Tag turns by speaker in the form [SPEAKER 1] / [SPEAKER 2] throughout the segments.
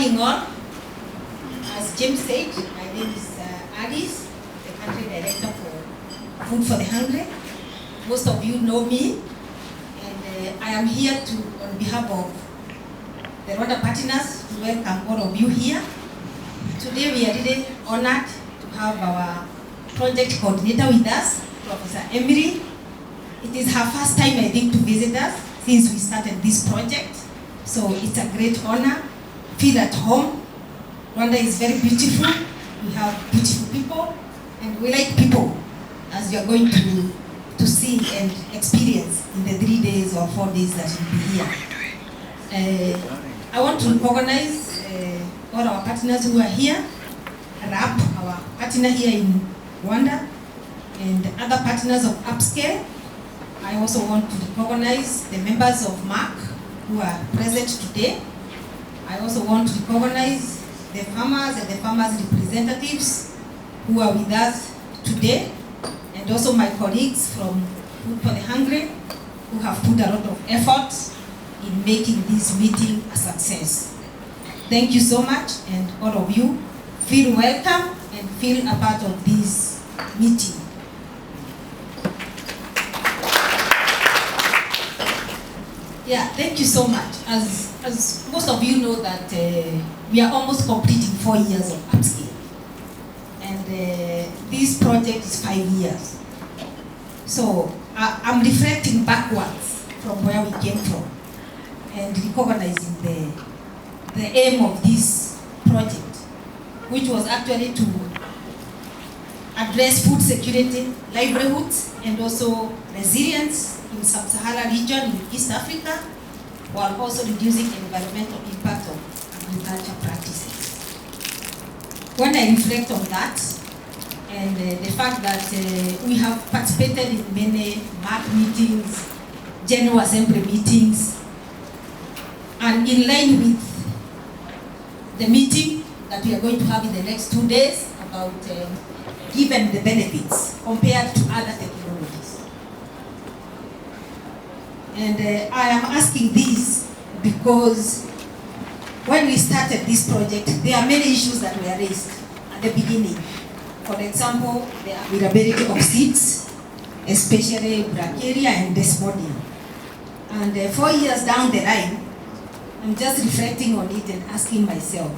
[SPEAKER 1] morning all. As James said, my name is Alice, the country director for Food for the Hungry. Most of you know me, and I am here on behalf of the Rwanda partners, to welcome all of you here. Today we are really honored to have our project coordinator with us, Professor Emery. It is her first time, I think, to visit us since we started this project. So it's a great honor. Feel at home. Rwanda is very beautiful. We have beautiful people, and we like people, as you are going to see and experience in the 3 days or 4 days that you'll be here. I want to recognize all our partners who are here, RAP, our partner here in Rwanda, and other partners of Upscale. I also want to recognize the members of MAC who are present today. I also want to recognize the farmers and the farmers' representatives who are with us today, and also my colleagues from Food for the Hungry who have put a lot of effort in making this meeting a success. Thank you so much, and all of you feel welcome and feel a part of this meeting. Yeah, thank you so much. As most of you know that we are almost completing 4 years of Upscale. And this project is 5 years. So I'm reflecting backwards from where we came from and recognizing the aim of this project, which was actually to address food security, livelihoods, and also resilience in sub-Saharan region in East Africa, while also reducing the environmental impact of agriculture practices. When I reflect on that, and the fact that we have participated in many MAC meetings, General Assembly meetings, and in line with the meeting that we are going to have in the next 2 days about given the benefits compared to other technologies. And I am asking this because when we started this project, there are many issues that were raised at the beginning. For example, the availability of seeds, especially bracharia and desmodium. And 4 years down the line, I'm just reflecting on it and asking myself,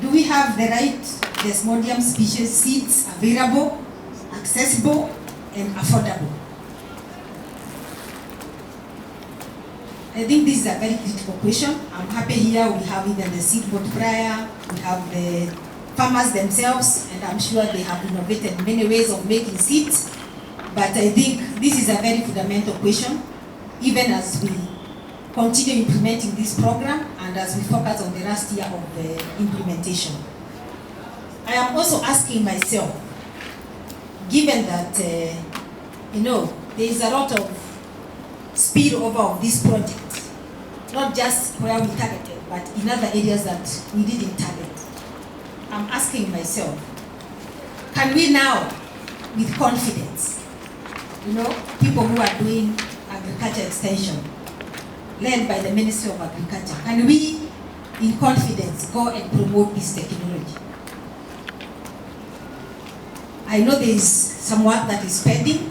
[SPEAKER 1] do we have the right desmodium species seeds available, accessible, and affordable? I think this is a very critical question. I'm happy here we have even the seed multiplier, we have the farmers themselves, and I'm sure they have innovated many ways of making seeds. But I think this is a very fundamental question, even as we continue implementing this program and as we focus on the last year of the implementation. I am also asking myself, given that, there is a lot of spillover of this project, not just where we targeted, but in other areas that we didn't target. I'm asking myself, can we now, with confidence, people who are doing agriculture extension, led by the Ministry of Agriculture, can we, in confidence, go and promote this technology? I know there is some work that is pending,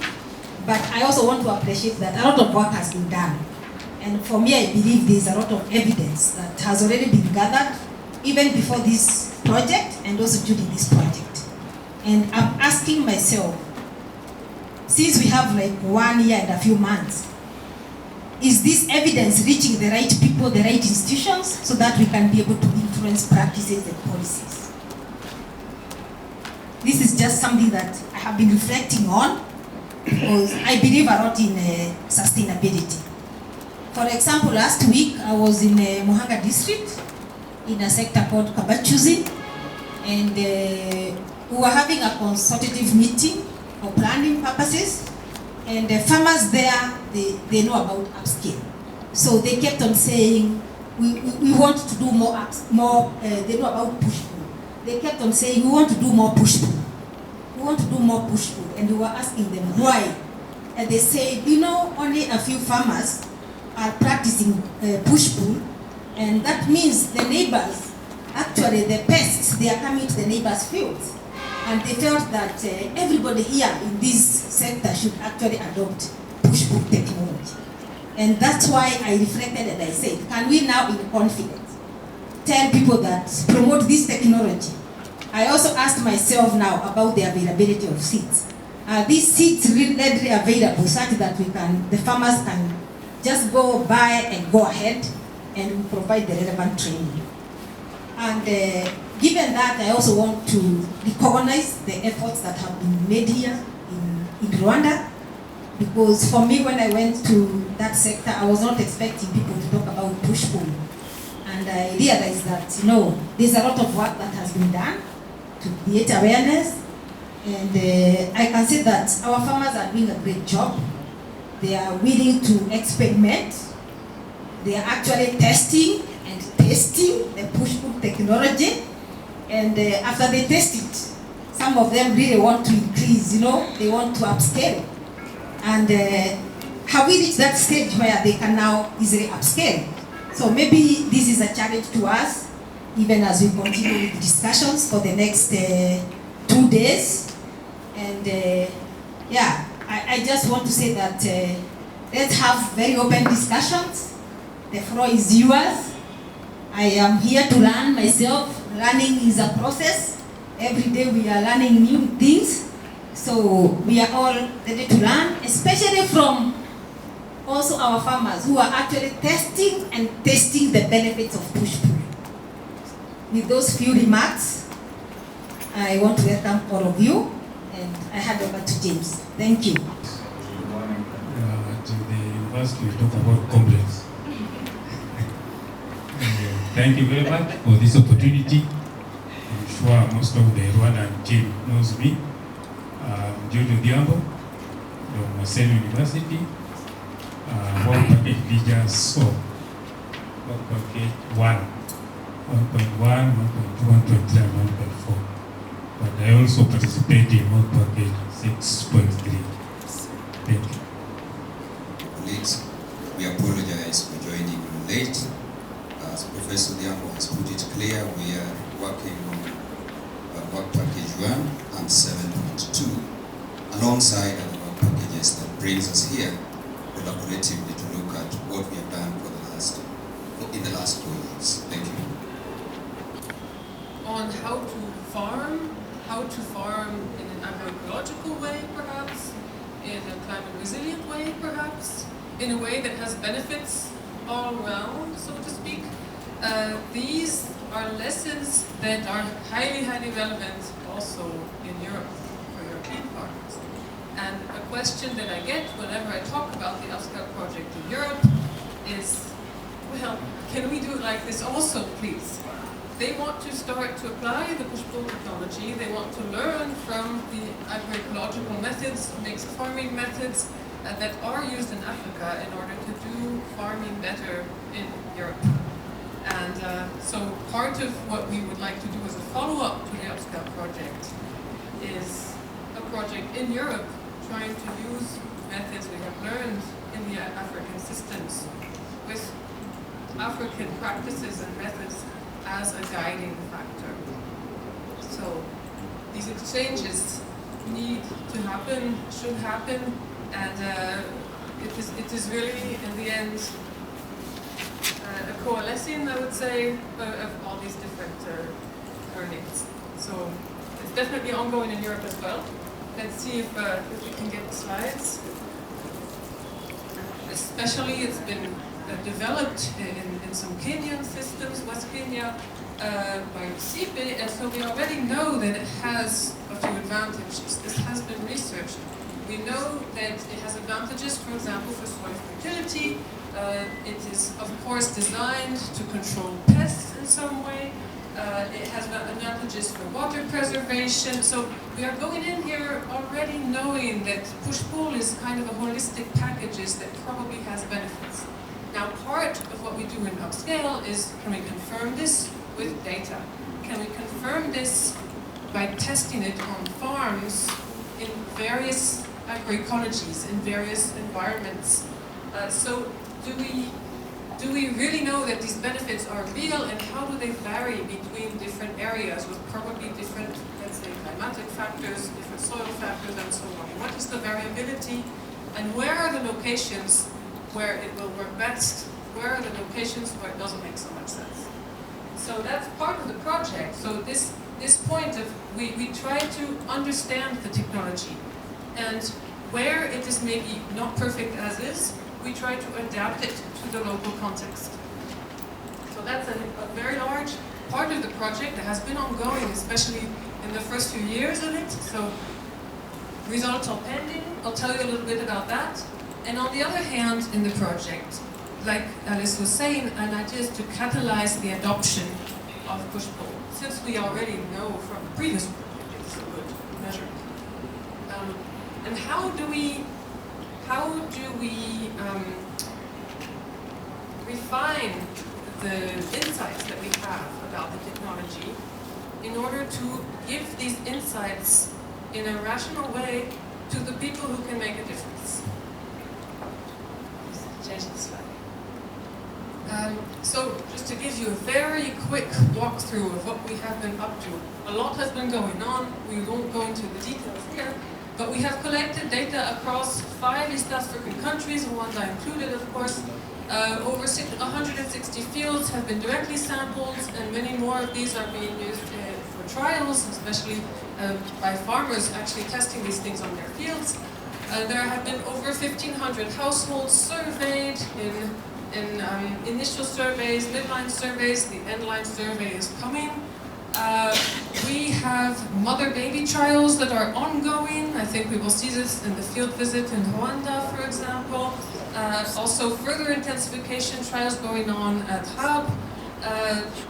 [SPEAKER 1] but I also want to appreciate that a lot of work has been done. And for me, I believe there is a lot of evidence that has already been gathered, even before this project and also during this project. And I'm asking myself, since we have like 1 year and a few months, is this evidence reaching the right people, the right institutions, so that we can be able to influence practices and policies? This is just something that I have been reflecting on, because I believe a lot in sustainability. For example, last week I was in Muhanga district in a sector called Kabachuzi, and we were having a consultative meeting for planning purposes, and the farmers there, they know about Upscale. So they kept on saying, we want to do more, they know about push-pull. They kept on saying, we want to do more push-pull. We want to do more push-pull. And we were asking them why. And they said, only a few farmers are practicing push-pull, And that means the neighbors, actually the pests, they are coming to the neighbors' fields. And they felt that everybody here in this sector should actually adopt push-pull technology. And that's why I reflected and I said, can we now in confidence tell people that promote this technology? I also asked myself now about the availability of seeds. Are these seeds readily available such that the farmers can just go buy and go ahead and we provide the relevant training? And given that, I also want to recognize the efforts that have been made here in Rwanda, because for me, when I went to that sector, I was not expecting people to talk about push-pull. And I realized that, there's a lot of work that has been done to create awareness. And I can say that our farmers are doing a great job. They are willing to experiment. They are actually testing and testing the push-pull technology. And after they test it, some of them really want to increase, they want to upscale. And have we reached that stage where they can now easily upscale? So maybe this is a challenge to us, even as we continue with discussions for the next 2 days. And I just want to say that let's have very open discussions. The floor is yours. I am here to learn myself. Learning is a process. Every day we are learning new things. So we are all ready to learn, especially from also our farmers who are actually testing the benefits of push-pull. With those few remarks, I want to welcome all of you, and I hand over to James. Thank you.
[SPEAKER 2] To the university, we talk about complex. Thank you very much for this opportunity. I'm sure most of the Rwandan team knows me. Jojo Diambo from Marcel University. Work package regions, so work package 1, 1.1, 1.2, 1.3, and 1.4. But I also participate in work package 6.3. Thank you.
[SPEAKER 3] Colleagues, we apologize for joining late. As Professor Diambo has put it clear, we are working on work package 1 and 7.2, alongside other work packages that brings us here collaboratively to look at what we have done in the last 4 years. Thank you.
[SPEAKER 4] On how to farm in an agroecological way, perhaps, in a climate resilient way, perhaps, in a way that has benefits all around, so to speak. These are lessons that are highly, highly relevant also in Europe for European farmers. And a question that I get whenever I talk about the Upscale project in Europe is, well, can we do it like this also, please? They want to start to apply the push-pull technology. They want to learn from the agroecological methods, mixed farming methods that are used in Africa in order to do farming better in Europe. And so part of what we would like to do as a follow-up to the Upscale project is a project in Europe trying to use methods we have learned in the African systems with African practices and methods as a guiding factor. So these exchanges need to happen, should happen, and it is really, in the end, a coalescing, I would say, of all these different learnings. So it's definitely ongoing in Europe as well. Let's see if we can get the slides. Especially, it's been developed in some Kenyan systems, West Kenya, by CIPE, and so we already know that it has a few advantages. This has been researched. We know that it has advantages, for example, for soil fertility. It is, of course, designed to control pests in some way. It has advantages for water preservation. So we are going in here already knowing that push-pull is kind of a holistic package that probably has benefits. Now, part of what we do in Upscale is, can we confirm this with data? Can we confirm this by testing it on farms in various agroecologies, in various environments? So do do we really know that these benefits are real, and how do they vary between different areas with probably different, let's say, climatic factors, different soil factors, and so on? What is the variability, and where are the locations where it will work best? Where are the locations where it doesn't make so much sense? So that's part of the project. So this point of, we try to understand the technology, and where it is maybe not perfect as is, we try to adapt it to the local context. So that's a very large part of the project that has been ongoing, especially in the first few years of it. So results are pending. I'll tell you a little bit about that. And on the other hand, in the project, like Alice was saying, an idea is to catalyze the adoption of push-pull. Since we already know from the previous project, it's a good measure. And how do we refine the insights that we have about the technology in order to give these insights in a rational way to the people who can make a difference? Change the slide. So just to give you a very quick walkthrough of what we have been up to. A lot has been going on. We won't go into the details here, but we have collected data across 5 East African countries, Rwanda included, of course. Over 160 fields have been directly sampled, and many more of these are being used for trials, especially by farmers actually testing these things on their fields. There have been over 1,500 households surveyed in initial surveys, midline surveys. The endline survey is coming. We have mother-baby trials that are ongoing. I think we will see this in the field visit in Rwanda, for example. Also further intensification trials going on at Hub.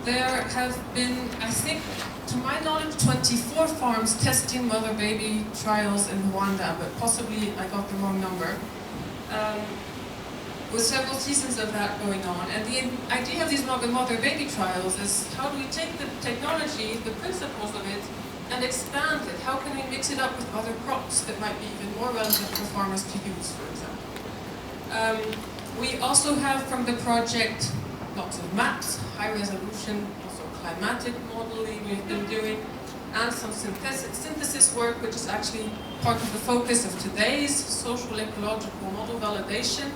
[SPEAKER 4] There have been, I think, to my knowledge, 24 farms testing mother-baby trials in Rwanda, but possibly I got the wrong number. With several seasons of that going on. And the idea of these mother-baby trials is, how do we take the technology, the principles of it, and expand it? How can we mix it up with other crops that might be even more relevant for farmers to use, for example? We also have from the project lots of maps, high resolution, also climatic modeling we've been doing, and some synthesis work, which is actually part of the focus of today's social-ecological model validation.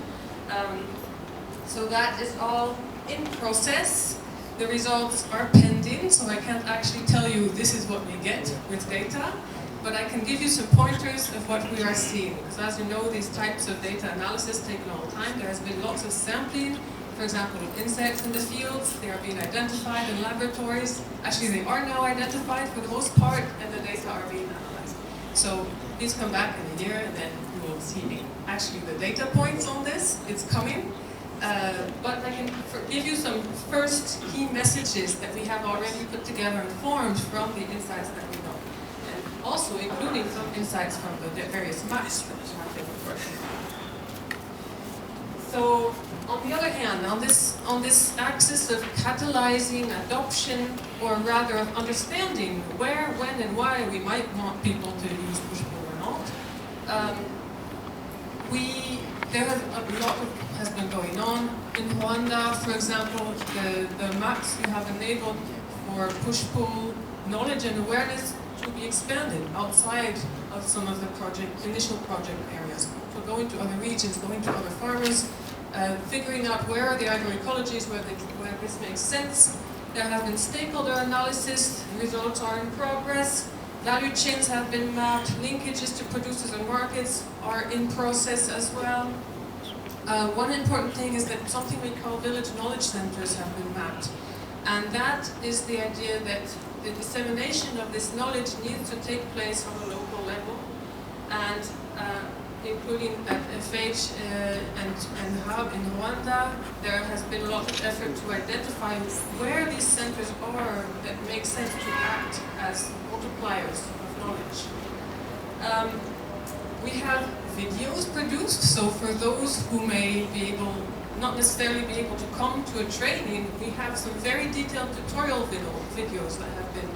[SPEAKER 4] So that is all in process. The results are pending, so I can't actually tell you this is what we get with data, but I can give you some pointers of what we are seeing. Because as you know, these types of data analysis take a long time. There has been lots of sampling, for example, of insects in the fields. They are being identified in laboratories. Actually, they are now identified for the most part, and the data are being analyzed. So please come back in a year, and then you will see actually the data points on this. It's coming. But I can give you some first key messages that we have already put together and formed from the insights that we know. And also including some insights from the various maps that we have been working on. So on the other hand, on this axis of catalyzing adoption, or rather of understanding where, when, and why we might want people to use push-pull or not, there a lot has been going on. In Rwanda, for example, the maps we have enabled for push-pull knowledge and awareness to be expanded outside of some of the initial project areas. So going to other regions, going to other farmers, figuring out where are the agroecologies where this makes sense. There have been stakeholder analysis, results are in progress. Value chains have been mapped, linkages to producers and markets are in process as well. One important thing is that something we call village knowledge centers have been mapped. And that is the idea that the dissemination of this knowledge needs to take place on a local level, and including at FH and Hub in Rwanda, there has been a lot of effort to identify where these centers are that make sense to act as multipliers of knowledge. We have videos produced, so for those who may be able, not necessarily be able to come to a training, we have some very detailed tutorial videos that have been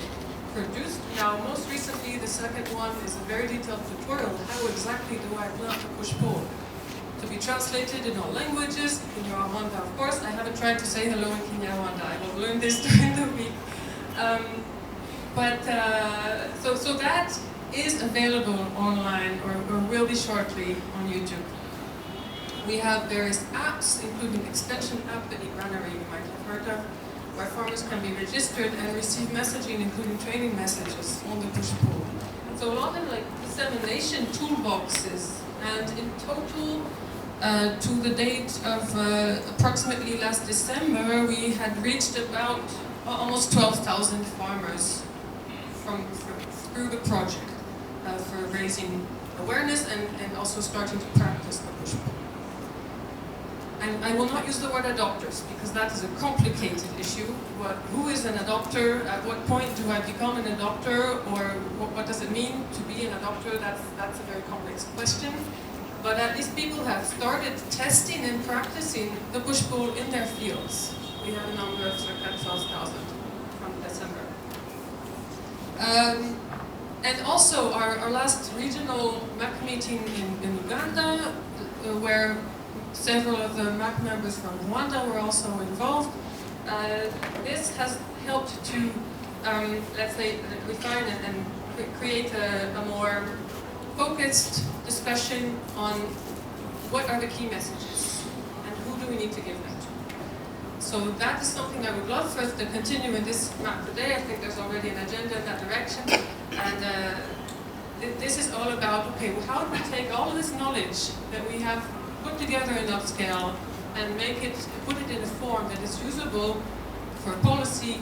[SPEAKER 4] produced. Now, most recently, the second one is a very detailed tutorial. How exactly do I plant a push-pull? To be translated in all languages. Kinyarwanda, of course. I haven't tried to say hello in Kinyarwanda. I will learn this during the week. So that is available online or will be shortly on YouTube. We have various apps, including extension app, the Igranary you might have heard of, where farmers can be registered and receive messaging, including training messages on the push-pull. So a lot of like dissemination toolboxes, and in total, to the date of approximately last December, we had reached about almost 12,000 farmers through the project for raising awareness and also starting to practice the push-pull. And I will not use the word adopters because that is a complicated issue. Who is an adopter? At what point do I become an adopter? Or what does it mean to be an adopter? That's a very complex question. But at least people have started testing and practicing the push-pull in their fields. We have a number of circa 12,000 from December. And also our last regional MAC meeting in Uganda, where several of the MAC members from Rwanda were also involved. This has helped to, let's say, refine and create a more focused discussion on what are the key messages and who do we need to give them to. So that is something I would love for us to continue in this MAC today. I think there's already an agenda in that direction. And this is all about, okay, well, how do we take all of this knowledge that we have put together in Upscale and put it in a form that is usable for policy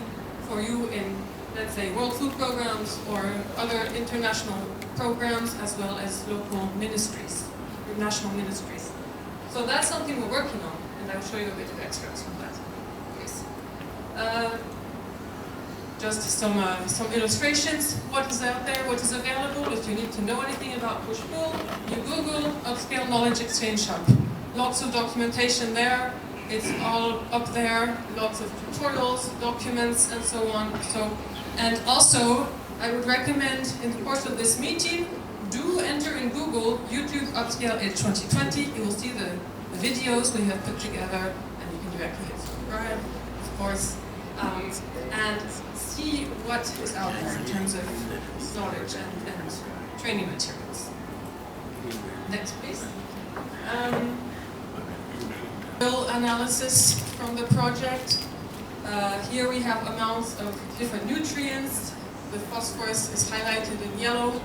[SPEAKER 4] for you in, let's say, World Food Programs or other international programs, as well as local ministries, national ministries. So that's something we're working on, and I'll show you a bit of extracts from that. Yes. Just some illustrations. What is out there? What is available? If you need to know anything about push-pull, you Google Upscale Knowledge Exchange Hub. Lots of documentation there. It's all up there. Lots of tutorials, documents, and so on. And also, I would recommend in the course of this meeting, do enter in Google YouTube Upscale Age 2020. You will see the videos we have put together, and you can directly hit subscribe, of course, and see what is out there in terms of knowledge and training materials. Next, please. Analysis from the project. Here we have amounts of different nutrients. The phosphorus is highlighted in yellow.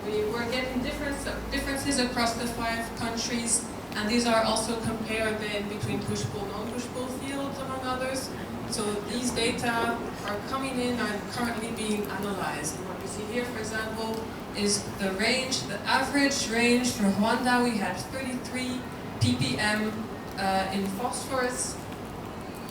[SPEAKER 4] We were getting differences across the 5 countries, and these are also compared then between push-pull and non-push-pull fields, among others. So these data are coming in and currently being analyzed. And what you see here, for example, is the range, the average range for Rwanda. We had 33 ppm in phosphorus.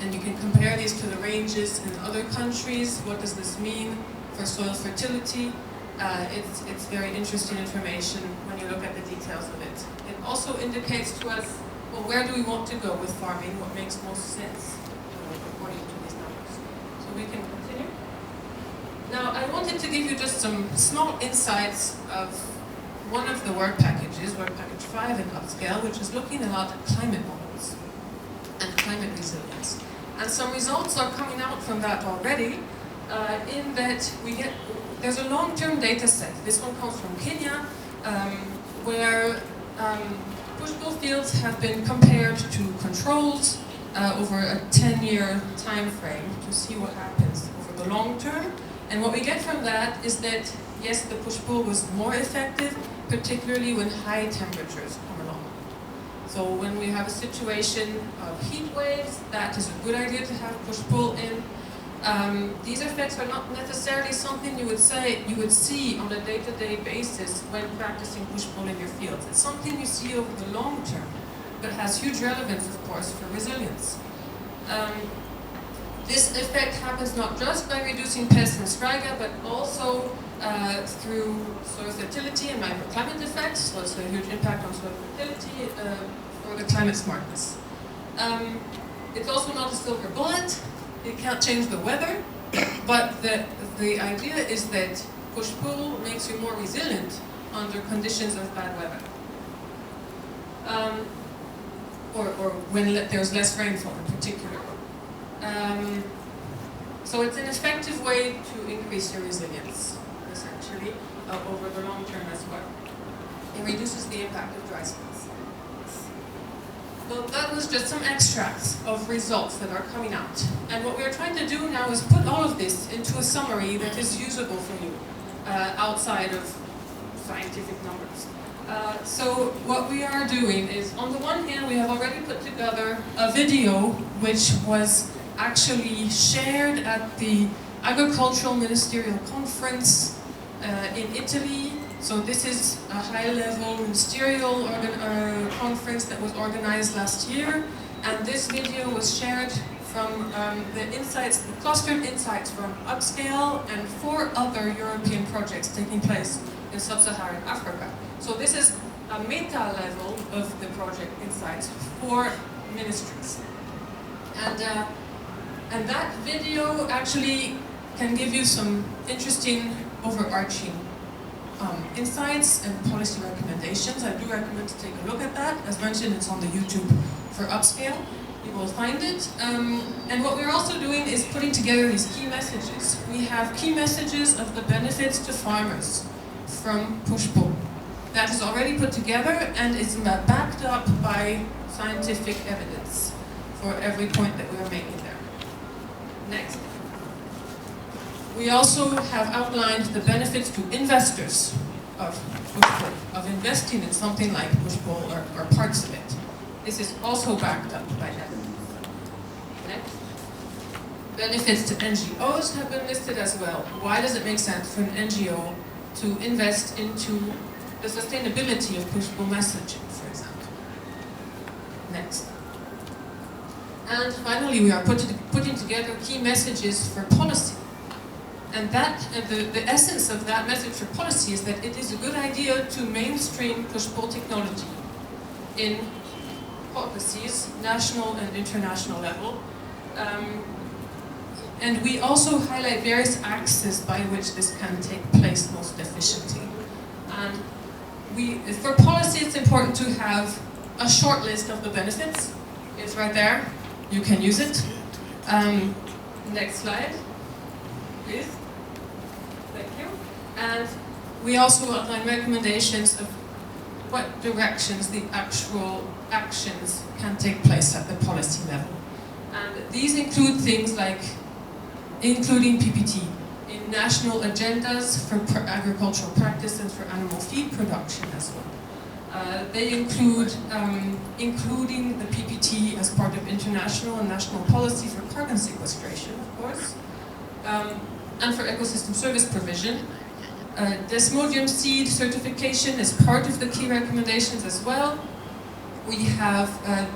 [SPEAKER 4] And you can compare these to the ranges in other countries. What does this mean for soil fertility? It's very interesting information when you look at the details of it. It also indicates to us, well, where do we want to go with farming? What makes most sense according to these numbers? So we can continue. Now, I wanted to give you just some small insights of one of the work packages, work package 5 in Upscale, which is looking a lot at climate models and climate resilience. And some results are coming out from that already, in that there's a long-term data set. This one comes from Kenya, where push-pull fields have been compared to controls over a 10-year time frame to see what happens over the long term. And what we get from that is that, yes, the push-pull was more effective, particularly when high temperatures come along. So when we have a situation of heat waves, that is a good idea to have push-pull in. These effects are not necessarily something you would see on a day-to-day basis when practicing push-pull in your fields. It's something you see over the long term, but has huge relevance, of course, for resilience. This effect happens not just by reducing pests and striga, but also through soil fertility and microclimate effects, so it's a huge impact on soil fertility for the climate smartness. It's also not a silver bullet. It can't change the weather, but the idea is that push-pull makes you more resilient under conditions of bad weather. or when there's less rainfall in particular. So it's an effective way to increase your resilience, essentially, over the long term as well. It reduces the impact of dry spells. Well, that was just some extracts of results that are coming out. And what we are trying to do now is put all of this into a summary that is usable for you outside of scientific numbers. So what we are doing is, on the one hand, we have already put together a video which was actually shared at the Agricultural Ministerial Conference in Italy. So this is a high-level ministerial conference that was organized last year, and this video was shared from the clustered insights from Upscale and 4 other European projects taking place in sub-Saharan Africa. So this is a meta level of the project insights for ministries. And that video actually can give you some interesting overarching insights and policy recommendations. I do recommend to take a look at that. As mentioned, it's on the YouTube for Upscale. You will find it. And what we're also doing is putting together these key messages. We have key messages of the benefits to farmers from push-pull. That is already put together and is backed up by scientific evidence for every point that we are making there. Next. We also have outlined the benefits to investors of push-pull, of investing in something like push-pull or parts of it. This is also backed up by evidence. Next. Benefits to NGOs have been listed as well. Why does it make sense for an NGO to invest into the sustainability of push-pull messaging, for example? Next. And finally, we are putting together key messages for policy. And that the essence of that message for policy is that it is a good idea to mainstream push-pull technology in policies, national and international level. And we also highlight various axes by which this can take place most efficiently. And for policy, it's important to have a short list of the benefits. It's right there. You can use it. Next slide, please. Thank you. And we also outline recommendations of what directions the actual actions can take place at the policy level. And these include things like including PPT in national agendas for agricultural practice and for animal feed production as well. They include including the PPT as part of international and national policy for carbon sequestration, of course, and for ecosystem service provision. Desmodium seed certification is part of the key recommendations as well. We have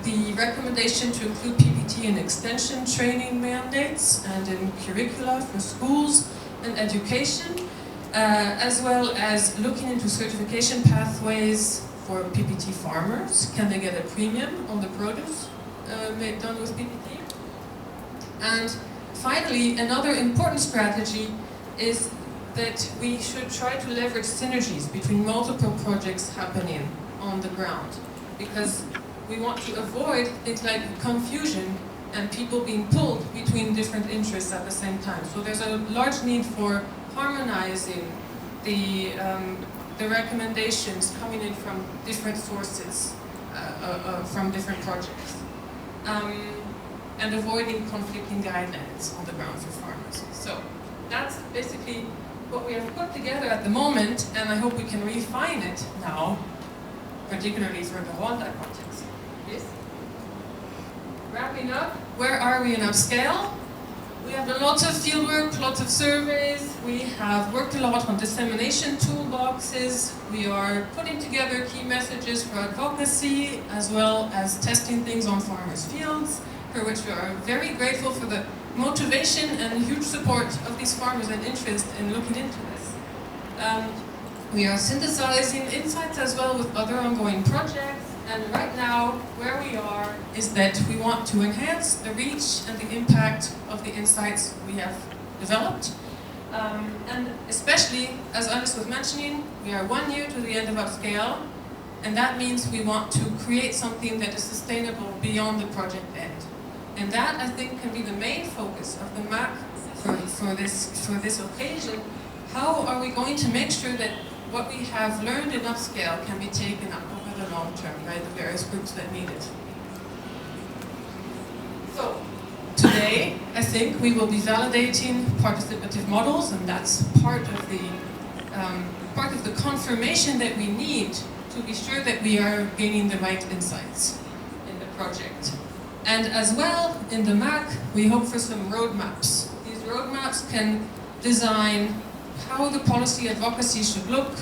[SPEAKER 4] the recommendation to include PPT in extension training mandates and in curricula for schools and education, as well as looking into certification pathways for PPT farmers. Can they get a premium on the produce done with PPT? And finally, another important strategy is that we should try to leverage synergies between multiple projects happening on the ground, because we want to avoid things like confusion and people being pulled between different interests at the same time. So there's a large need for harmonizing the recommendations coming in from different sources, from different projects, and avoiding conflicting guidelines on the ground for farmers. So that's basically what we have put together at the moment, and I hope we can refine it now, particularly for the Rwanda context. Yes? Wrapping up, where are we in Upscale? We have done lots of fieldwork, lots of surveys. We have worked a lot on dissemination toolboxes. We are putting together key messages for advocacy, as well as testing things on farmers' fields, for which we are very grateful for the motivation and huge support of these farmers and interest in looking into this. We are synthesizing insights as well with other ongoing projects. And right now, where we are is that we want to enhance the reach and the impact of the insights we have developed. And especially, as Alice was mentioning, we are 1 year to the end of Upscale, And that means we want to create something that is sustainable beyond the project end. And that, I think, can be the main focus of the MAC for this occasion. How are we going to make sure that what we have learned in Upscale can be taken up over the long term by the various groups that need it? So, today, I think we will be validating participative models, and that's part of the confirmation that we need to be sure that we are gaining the right insights in the project. And as well, in the MAC, we hope for some roadmaps. These roadmaps can design how the policy advocacy should look,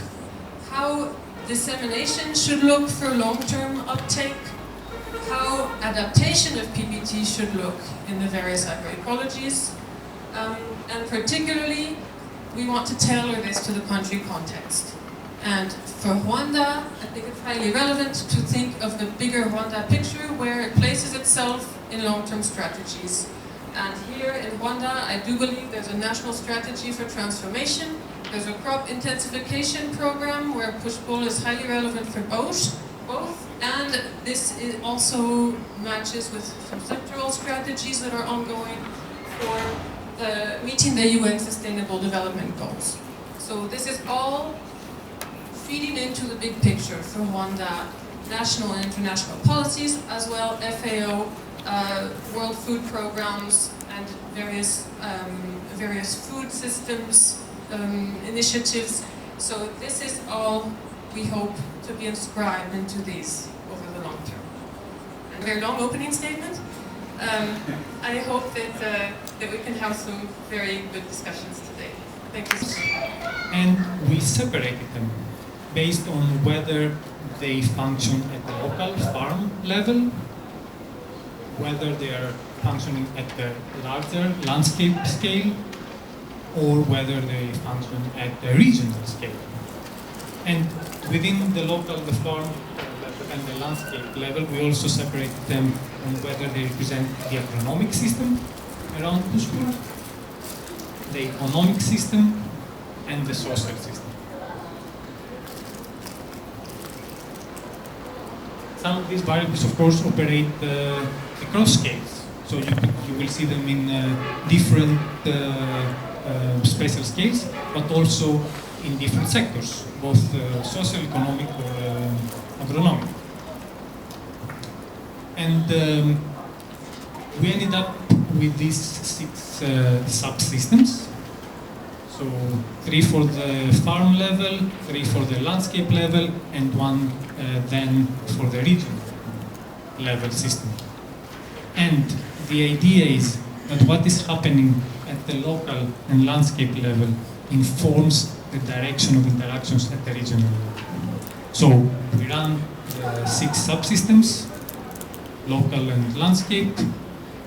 [SPEAKER 4] how dissemination should look for long-term uptake, how adaptation of PPT should look in the various agroecologies, and particularly, we want to tailor this to the country context. And for Rwanda, I think it's highly relevant to think of the bigger Rwanda picture where it places itself in long-term strategies. And here in Rwanda, I do believe there's a national strategy for transformation. There's a crop intensification program where push-pull is highly relevant for both. And this also matches with some sectoral strategies that are ongoing for meeting the UN Sustainable Development Goals. So this is all feeding into the big picture for Rwanda, national and international policies, as well FAO, World Food Programs, and various food systems initiatives. So this is all we hope to be inscribed into these over the long term. A very long opening statement. I hope that we can have some very good discussions today. Thank you.
[SPEAKER 5] And we separated them based on whether they function at the local farm level, whether they are functioning at the larger landscape scale, or whether they function at the regional scale. And within the local, the farm level and the landscape level, we also separate them on whether they represent the agronomic system around push-pull, the economic system, and the social system. Some of these variables, of course, operate across scales. So you will see them in different spatial scales, but also in different sectors, both social, economic, or agronomic. And we ended up with these 6 subsystems. So 3 for the farm level, 3 for the landscape level, and 1 then for the regional level system. And the idea is that what is happening at the local and landscape level informs the direction of interactions at the regional level. So we run 6 subsystems, local and landscape.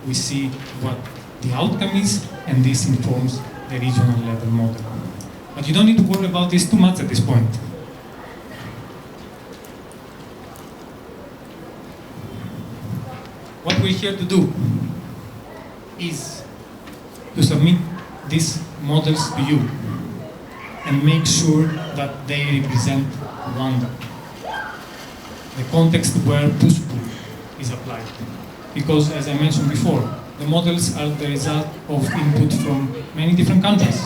[SPEAKER 5] We see what the outcome is, and this informs the regional level model. But you don't need to worry about this too much at this point. What we're here to do is to submit these models to you and make sure that they represent Rwanda, the context where push-pull is applied. Because, as I mentioned before, the models are the result of input from many different countries.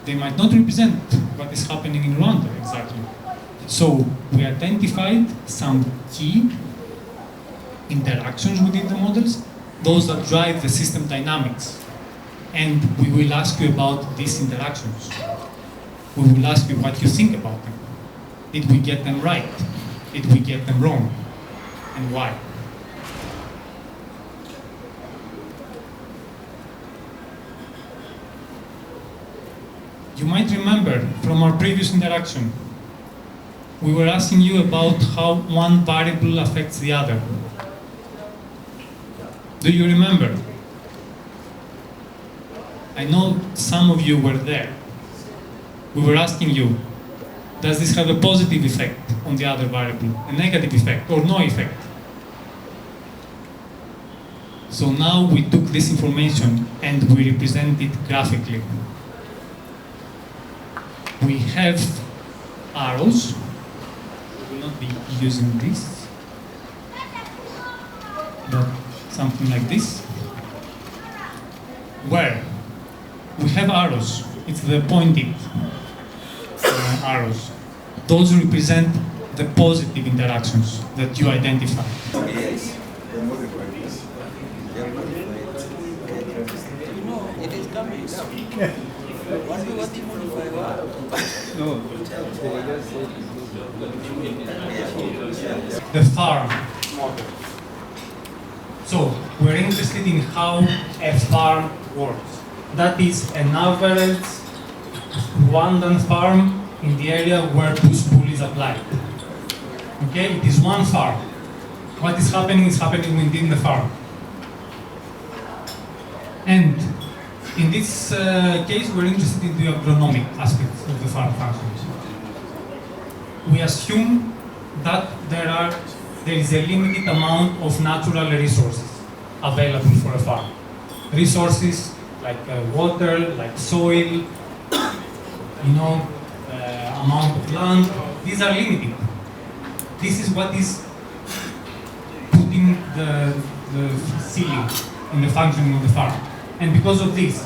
[SPEAKER 5] They might not represent what is happening in Rwanda exactly. So we identified some key interactions within the models, those that drive the system dynamics. And we will ask you about these interactions. We will ask you what you think about them. Did we get them right? Did we get them wrong? And why? You might remember from our previous interaction, we were asking you about how one variable affects the other. Do you remember? I know some of you were there. We were asking you, does this have a positive effect on the other variable, a negative effect, or no effect? So now we took this information and we represent it graphically. We have arrows not be using this, but something like this, where we have arrows. It's the pointed arrows. Those represent the positive interactions that you identify.
[SPEAKER 6] It is coming down.
[SPEAKER 5] The farm model. So we're interested in how a farm works. That is an average Rwandan farm in the area where push-pull is applied. Okay, it is one farm. What is happening within the farm. And in this case, we're interested in the agronomic aspects of the farm functions. We assume that there is a limited amount of natural resources available for a farm. Resources like water, like soil, amount of land, these are limited. This is what is putting the ceiling in the functioning of the farm. And because of this,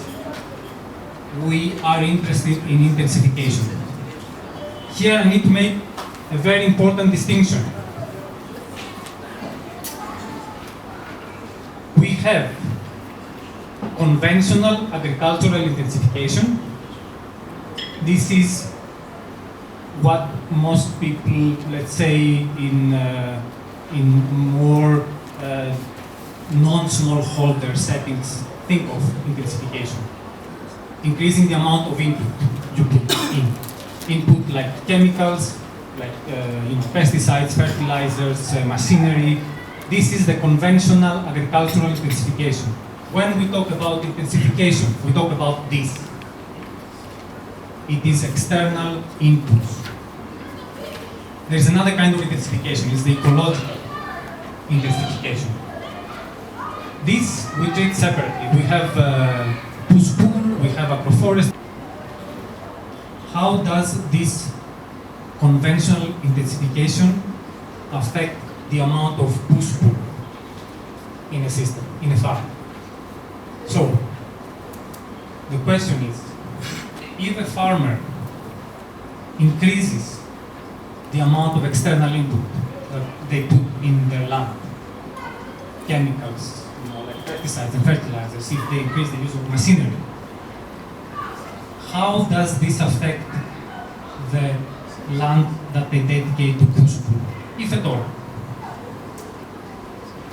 [SPEAKER 5] we are interested in intensification. Here I need to make a very important distinction. We have conventional agricultural intensification. This is what most people, let's say, in more non-smallholder settings think of intensification. Increasing the amount of input you put in. Input like chemicals, like pesticides, fertilizers, machinery. This is the conventional agricultural intensification. When we talk about intensification, we talk about this. It is external inputs. There's another kind of intensification, it's the ecological intensification. This we treat separately. We have push-pull, we have agroforestry. How does this conventional intensification affect the amount of push-pull in a system, in a farm? So, the question is, if a farmer increases the amount of external input that they put in their land, chemicals, like pesticides and fertilizers, if they increase the use of machinery, how does this affect the land that they dedicate to push-pull, if at all?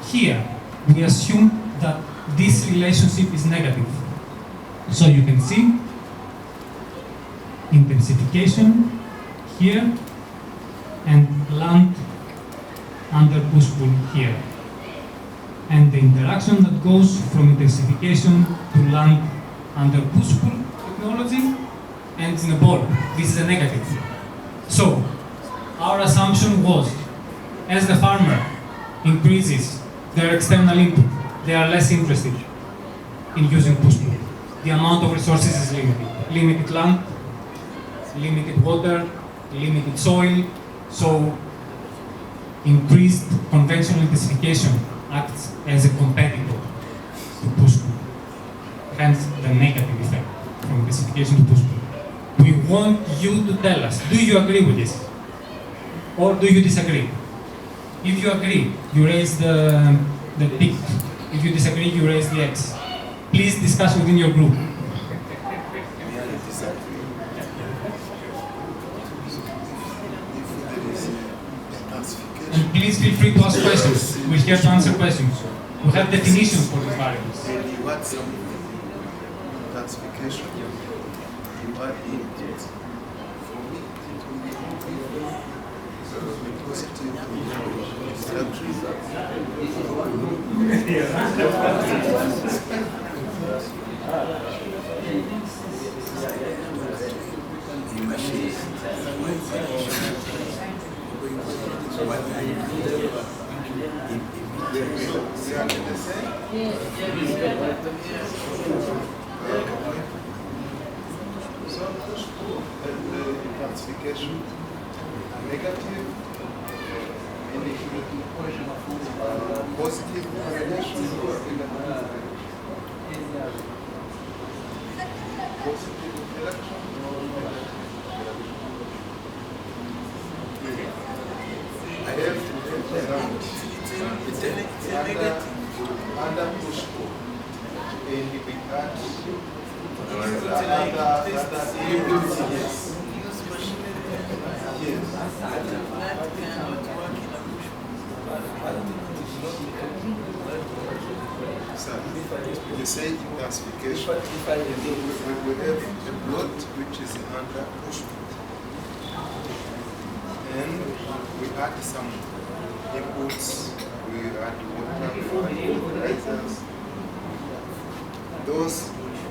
[SPEAKER 5] Here, we assume that this relationship is negative. So you can see intensification here and land under push-pull here. And the interaction that goes from intensification to land under push-pull technology ends in a ball. This is a negative. So our assumption was, as the farmer increases their external input, they are less interested in using push-pull. The amount of resources is limited. Limited land, limited water, limited soil, so increased conventional intensification acts as a competitor to push-pull. Hence the negative effect from intensification to push-pull. We want you to tell us, do you agree with this? Or do you disagree? If you agree, you raise the tick. If you disagree, you raise the X. Please discuss within your group. And please feel free to ask questions. We're here to answer questions. We have definitions for these variables.
[SPEAKER 7] What's classification? What input? For me, it will be positive So, classification negative Positive correlation. Positive interaction. I have under push pull. And we had you say intensification. We have a plot which is under push pull. And we add some inputs. We add water, fertilizers. Those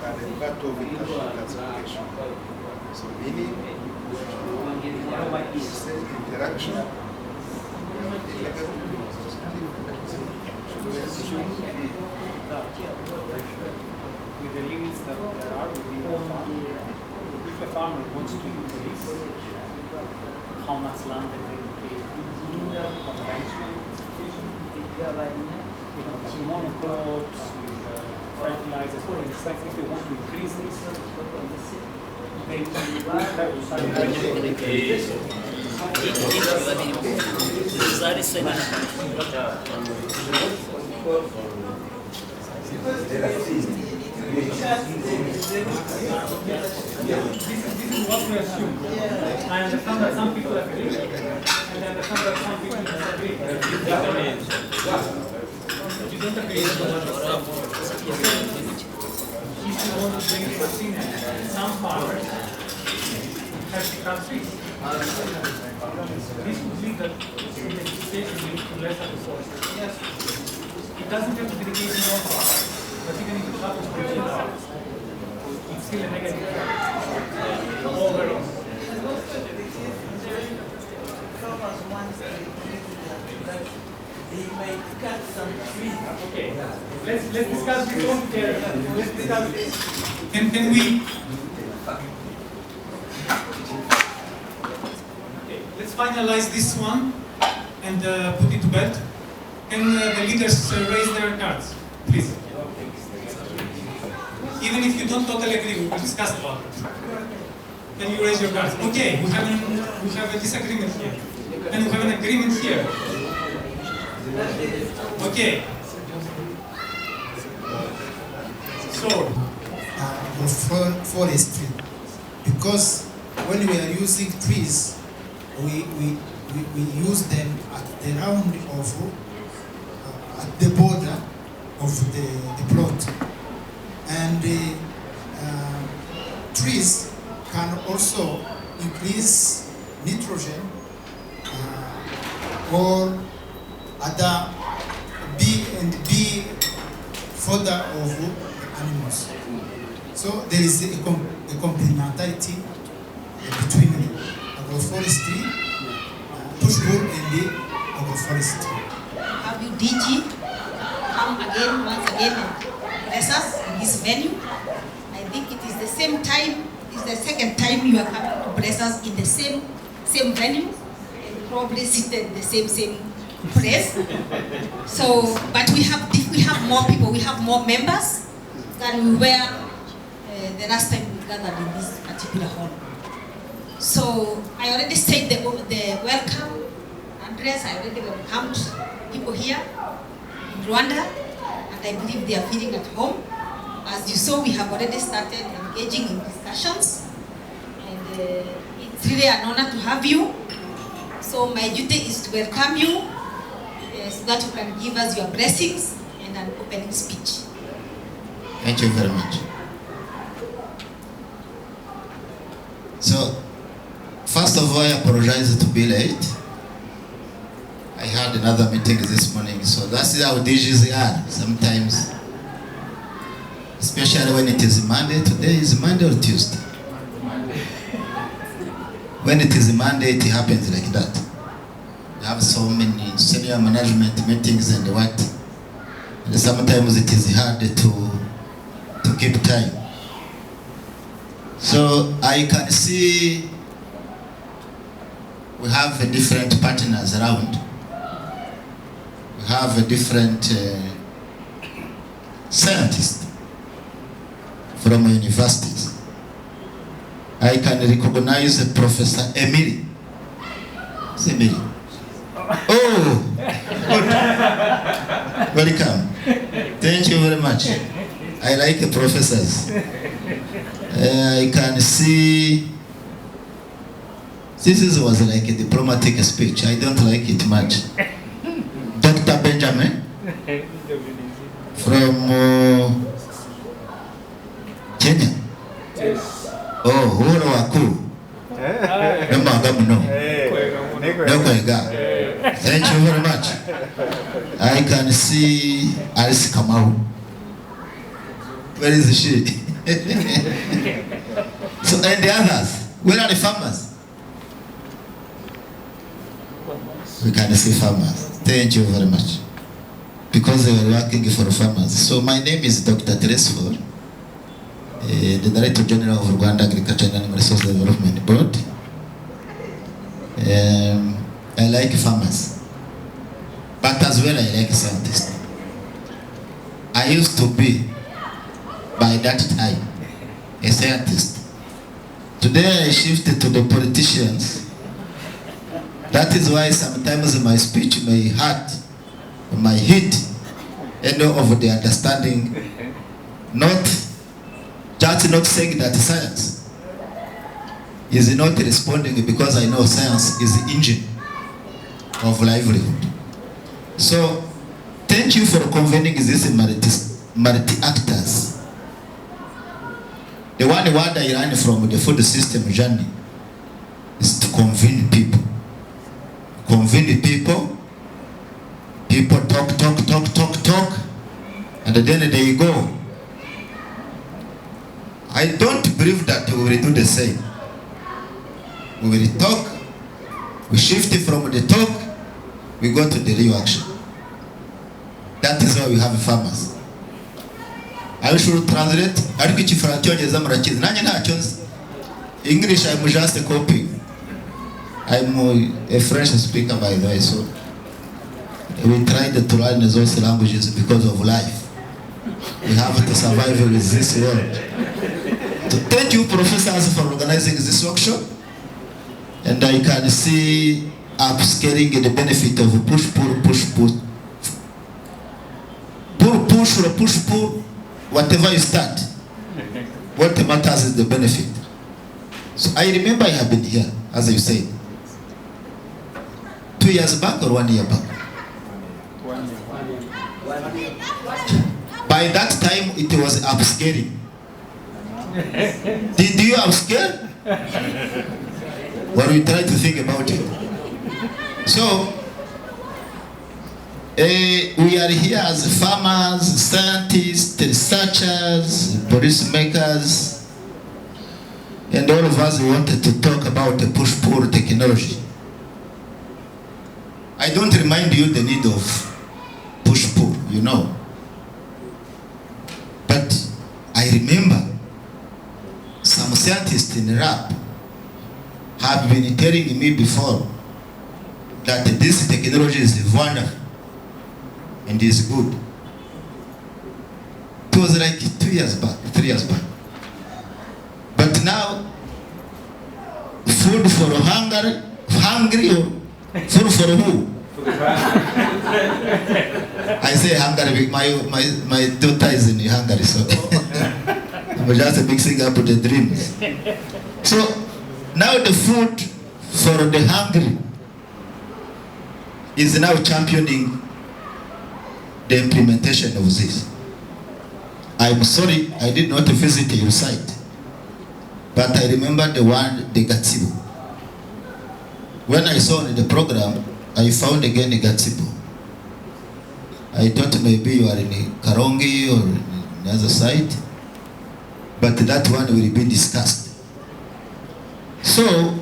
[SPEAKER 7] are the part of intensification. So meaning, say interaction.
[SPEAKER 8] With the limits that there are within the farm, if a farmer wants to increase how much land they dedicate to conventional with monocrops, with fertilizers, for instance, if they want to increase this, they have to start This is what we assume. I understand that some people agree, and I understand that some people disagree. You don't agree with what if you want to bring machine, some farmers have to cut trees. This would lead that legislation leads to less agriculture. Yes. It doesn't have to be the case in all farms. But even if it happens for it's still a negative effect overall. They may cut some trees. Okay, let's discuss this one together. Let's discuss this.
[SPEAKER 5] Can we? Okay, let's finalize this one and put it to bed. Can the leaders raise their cards, please? Even if you don't totally agree, we will discuss about it. Then you raise your cards. Okay, we have a disagreement here. And we have an agreement here. Okay. So,
[SPEAKER 9] forestry, because when we are using trees, we use them at the round of, at the border of the plot. And trees can also increase nitrogen or other B fodder of animals. So there is a complementarity between agroforestry, push pull, and the agroforestry.
[SPEAKER 1] Have you DG come again, once again, and bless us in this venue? I think it is the same time, it's the second time you are coming to bless us in the same venue, and probably seated in the same place. So, but we have more people, we have more members than we were the last time we gathered in this particular hall. So I already said the welcome address. I already welcomed people here in Rwanda, and I believe they are feeling at home. As you saw, we have already started engaging in discussions, and it's really an honor to have you. So my duty is to welcome you so that you can give us your blessings and an opening speech.
[SPEAKER 10] Thank you very much. So, first of all, I apologize to be late. I had another meeting this morning, so that's how DGs are sometimes. Especially when it is Monday. Today is Monday or Tuesday? When it is Monday, it happens like that. We have so many senior management meetings and what. And sometimes it is hard to keep time. So I can see we have different partners around. we have a different scientists from universities. I can recognize Professor Emily. It's Emily. Oh, good. Welcome. Thank you very much. I like the professors. I can see this was like a diplomatic speech. I don't like it much. Dr. Benjamin from Kenya. Yes. Oh, Uhuru Waku. Thank you very much. I can see Alice Kamau. Where is she? So, and the others, where are the farmers? We can see farmers. Thank you very much. Because they were working for farmers. So my name is Dr. Teresfor, the Director General of Rwanda Agriculture and Animal Resource Development Board. I like farmers, but as well I like scientists. I used to be, by that time, a scientist. Today I shifted to the politicians. That is why sometimes my speech may hurt, may hit any of the understanding, not saying that science is not responding, because I know science is the engine of livelihood. So thank you for convening these multi-actors. The one word I learned from the food system journey is to convene people. Convene the people. People talk, and then they go. I don't believe that we will do the same. We will talk, we shift from the talk, we go to the real action. That is why we have farmers. I should translate. English, I'm just a copy. I'm a French speaker, by the way, so we tried to learn those languages because of life. We have to survive in this world. So thank you, professors, for organizing this workshop. And I can see upscaling the benefit of push-pull, whatever you start. What matters is the benefit. So I remember I have been here, as you said, 2 years back or 1 year back?
[SPEAKER 6] 1 year.
[SPEAKER 10] By that time, it was upscaling. Did you upscale? Well, we try to think about it. So, we are here as farmers, scientists, researchers, policy makers, and all of us wanted to talk about the push-pull technology. I don't remind you the need of push-pull, you know. But I remember some scientists in Iraq have been telling me before that this technology is wonderful and is good. It was like 2 years back, 3 years back. But now, food for hungry or food for who? I say Hungary, my daughter is in Hungary, so I'm just mixing up the dreams. So now the food for the hungry is now championing the implementation of this. I'm sorry I did not visit your site, but I remember the Gatsibo. When I saw the program, I found again Gatsibo. I thought maybe you are in Karongi or in another site, but that one will be discussed. So,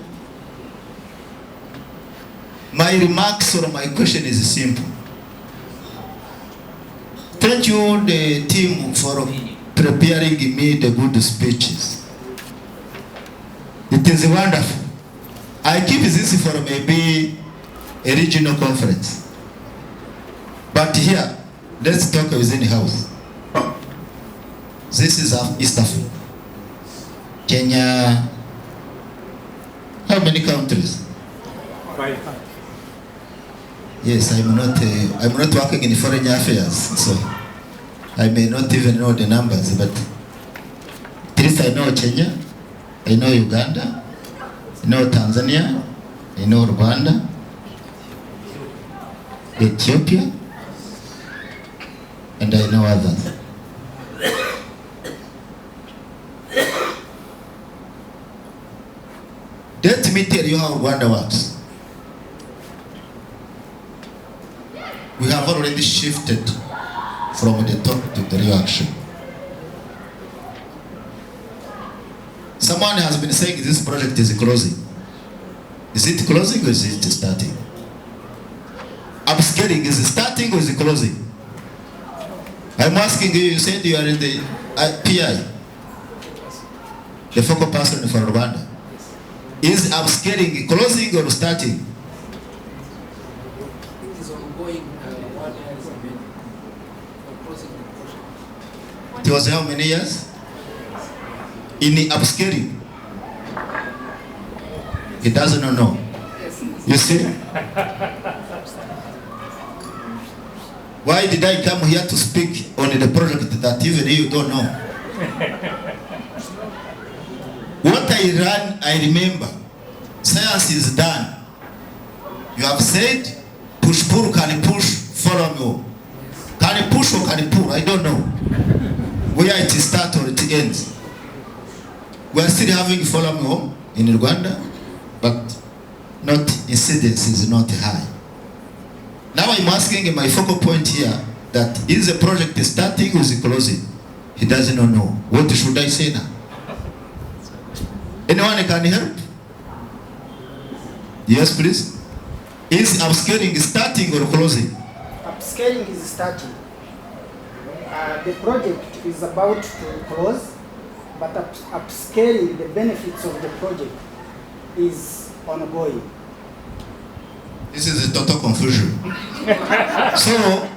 [SPEAKER 10] my remarks or my question is simple. Thank you, the team, for preparing me the good speeches. It is wonderful. I keep this for maybe a regional conference. But here, let's talk within the house. This is East Africa. Kenya. How many countries?
[SPEAKER 6] 5.
[SPEAKER 10] Yes, I'm not working in foreign affairs, so I may not even know the numbers, but at least I know Kenya, I know Uganda, I know Tanzania, I know Rwanda, Ethiopia, and I know others. Let me tell you how Rwanda works. We have already shifted from the talk to the reaction. Someone has been saying this project is closing. Is it closing or is it starting? Upscaling, is it starting or is it closing? I'm asking you, you said you are in the PI, the focal person for Rwanda. Is upscaling closing or starting?
[SPEAKER 11] It is ongoing. 1 year is remaining for closing the project.
[SPEAKER 10] It was how many years? In the upscaling? He doesn't know. You see? Why did I come here to speak on the project that even you don't know? What I ran, I remember. Science is done. You have said, push, pull, can push, follow me. Can push or can pull? I don't know. Where it starts or it ends. We are still having follow me home in Rwanda, but not incidence is not high. Now I'm asking my focal point here that is the project starting or is it closing? He doesn't know. What should I say now? Anyone can help? Yes, please. Is upscaling starting or closing?
[SPEAKER 12] Upscaling is starting. The project is about to close, but upscaling, the benefits of the project is ongoing.
[SPEAKER 10] This is a total confusion. So,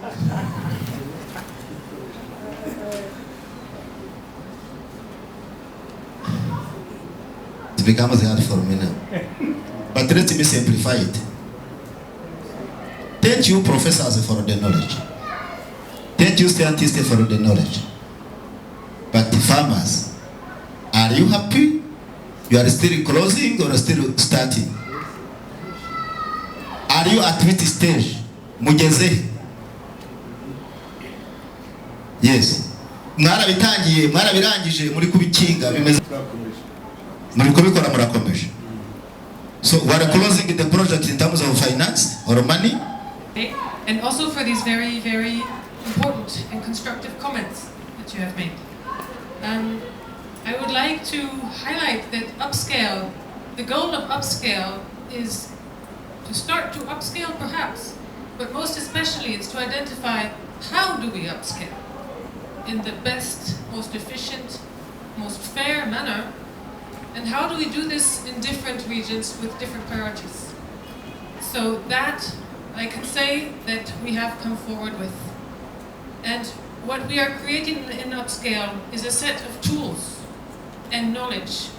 [SPEAKER 10] it becomes hard for me now. But let me simplify it. Thank you, professors, for the knowledge. Thank you, scientists, for the knowledge. But farmers, are you happy? You are still closing or still starting? Are you at which stage? Mugeze? Yes. Mwarabitangiye, mwarabirangije, muri kubikinga, bimeze. Muri kubikora murakomeje. So we are closing the project in terms of finance or money.
[SPEAKER 4] And also for these very, very important and constructive comments that you have made. I would like to highlight that Upscale, the goal of Upscale is to start to upscale perhaps, but most especially it's to identify how do we upscale in the best, most efficient, most fair manner, and how do we do this in different regions with different priorities. So that I can say that we have come forward with. And what we are creating in Upscale is a set of tools and knowledge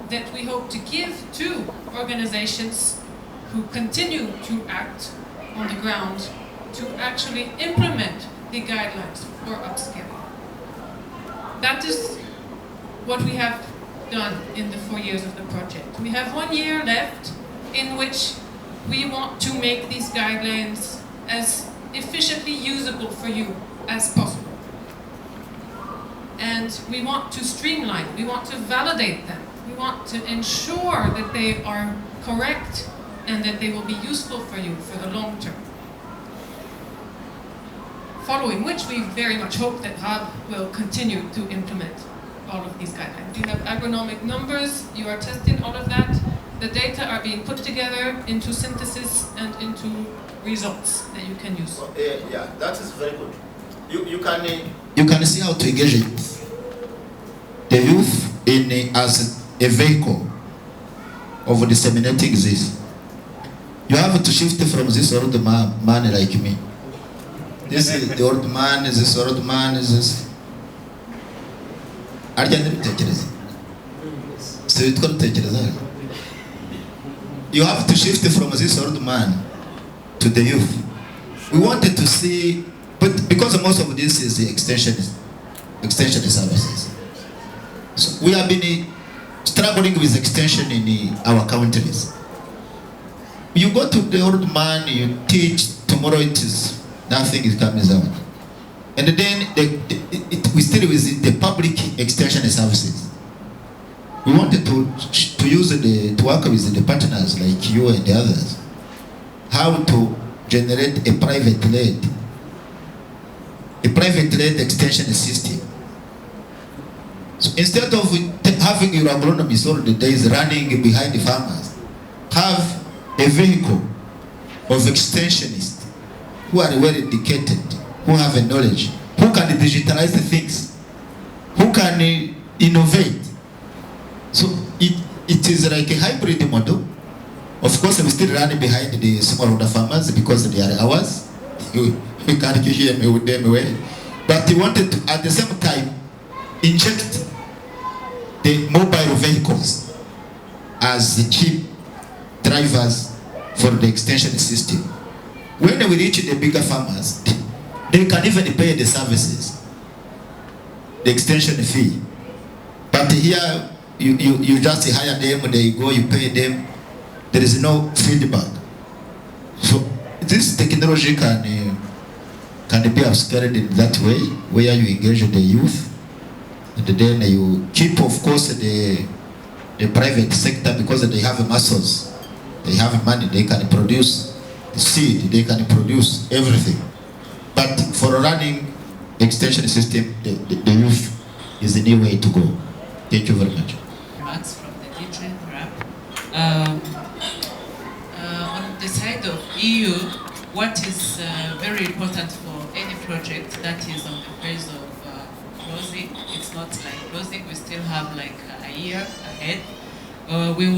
[SPEAKER 4] that we hope to give to organizations who continue to act on the ground to actually implement the guidelines for upscaling. That is what we have done in the 4 years of the project. We have 1 year left in which we want to make these guidelines as efficiently usable for you as possible. And we want to streamline, we want to validate them, we want to ensure that they are correct and that they will be useful for you for the long term. Following which, we very much hope that RAB will continue to implement all of these guidelines. You have agronomic numbers, you are testing all of that. The data are being put together into synthesis and into results that you can use.
[SPEAKER 10] Yeah, that is very good. You can see how to engage the youth in as a vehicle of disseminating this. You have to shift from this old man like me. This is the old man, is this old man, is this. So it can't take it. You have to shift from this old man to the youth. We wanted to see, but because most of this is the extension services. So we have been struggling with extension in our countries. You go to the old man, you teach, tomorrow it is, nothing is coming out. And then we still with the public extension services. We wanted to work with the partners like you and the others, how to generate a private-led extension system. So instead of having your agronomists all the days running behind the farmers, have a vehicle of extensionists who are well educated, who have a knowledge, who can digitalize the things, who can innovate. So it is like a hybrid model. Of course, we still run behind the smallholder farmers because they are ours. We can't hear me with them away. But we wanted to, at the same time, inject the mobile vehicles as the cheap drivers for the extension system. When we reach the bigger farmers, they can even pay the services, the extension fee. But here, you just hire them, they go, you pay them. There is no feedback. So this technology can be upscaled in that way, where you engage the youth, and then you keep, of course, the private sector because they have muscles, they have money, they can produce seed, they can produce everything. But for running extension system, the youth is the new way to go. Thank you very much.
[SPEAKER 13] Max from the DJ Rap. On the side of EU, what is very important for any project that is on the phase of closing, it's not like closing, we still have like a year ahead. We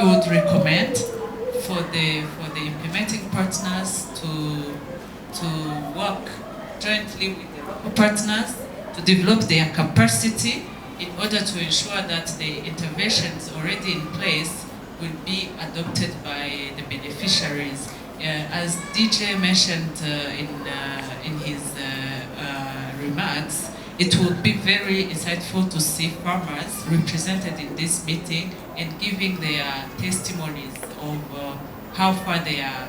[SPEAKER 13] would recommend for the implementing partners to work jointly with the local partners to develop their capacity in order to ensure that the interventions already in place will be adopted by the beneficiaries. As DJ mentioned in his remarks, it would be very insightful to see farmers represented in this meeting and giving their testimonies of how far they are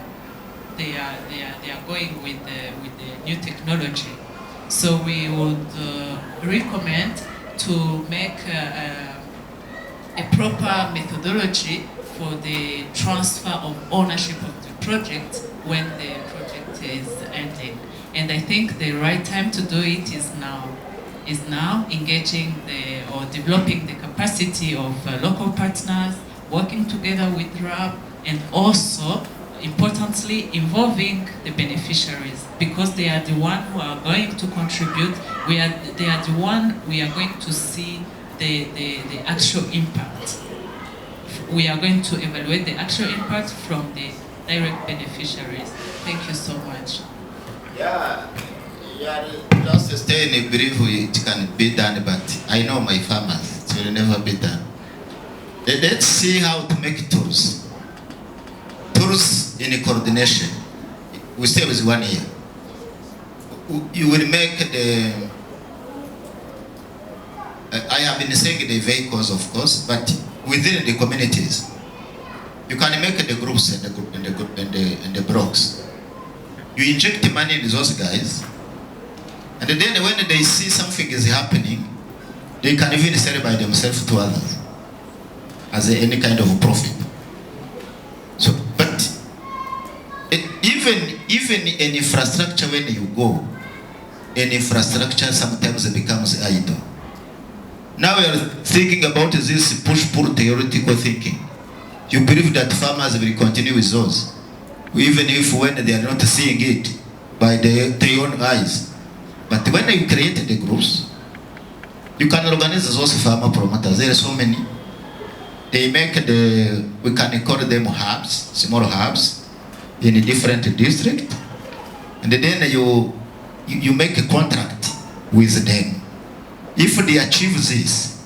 [SPEAKER 13] going with the new technology. So we would recommend to make a proper methodology for the transfer of ownership of the project when the project is ending. And I think the right time to do it is now engaging or developing the capacity of local partners, working together with RAB, and also importantly involving the beneficiaries, because they are the one who are going to contribute. They are the one we are going to see the actual impact. We are going to evaluate the actual impact from the direct beneficiaries. Thank you so much.
[SPEAKER 10] Yeah, just stay in a brief, it can be done, but I know my farmers, it will never be done. Let's see how to make tools. Tools in coordination. We stay with 1 year. You will make the, I have been saying the vehicles, of course, but within the communities, you can make the groups and the blocks. You inject money in those guys, and then when they see something is happening, they can even sell by themselves to others as any kind of profit. So, but even in infrastructure, when you go, in infrastructure sometimes becomes idle. Now we are thinking about this push-pull theoretical thinking. You believe that farmers will continue with those, even if when they are not seeing it by their own eyes. But when you create the groups, you can organize those farmer promoters. There are so many. They make we can call them hubs, small hubs, in a different district. And and then you make a contract with them. If they achieve this,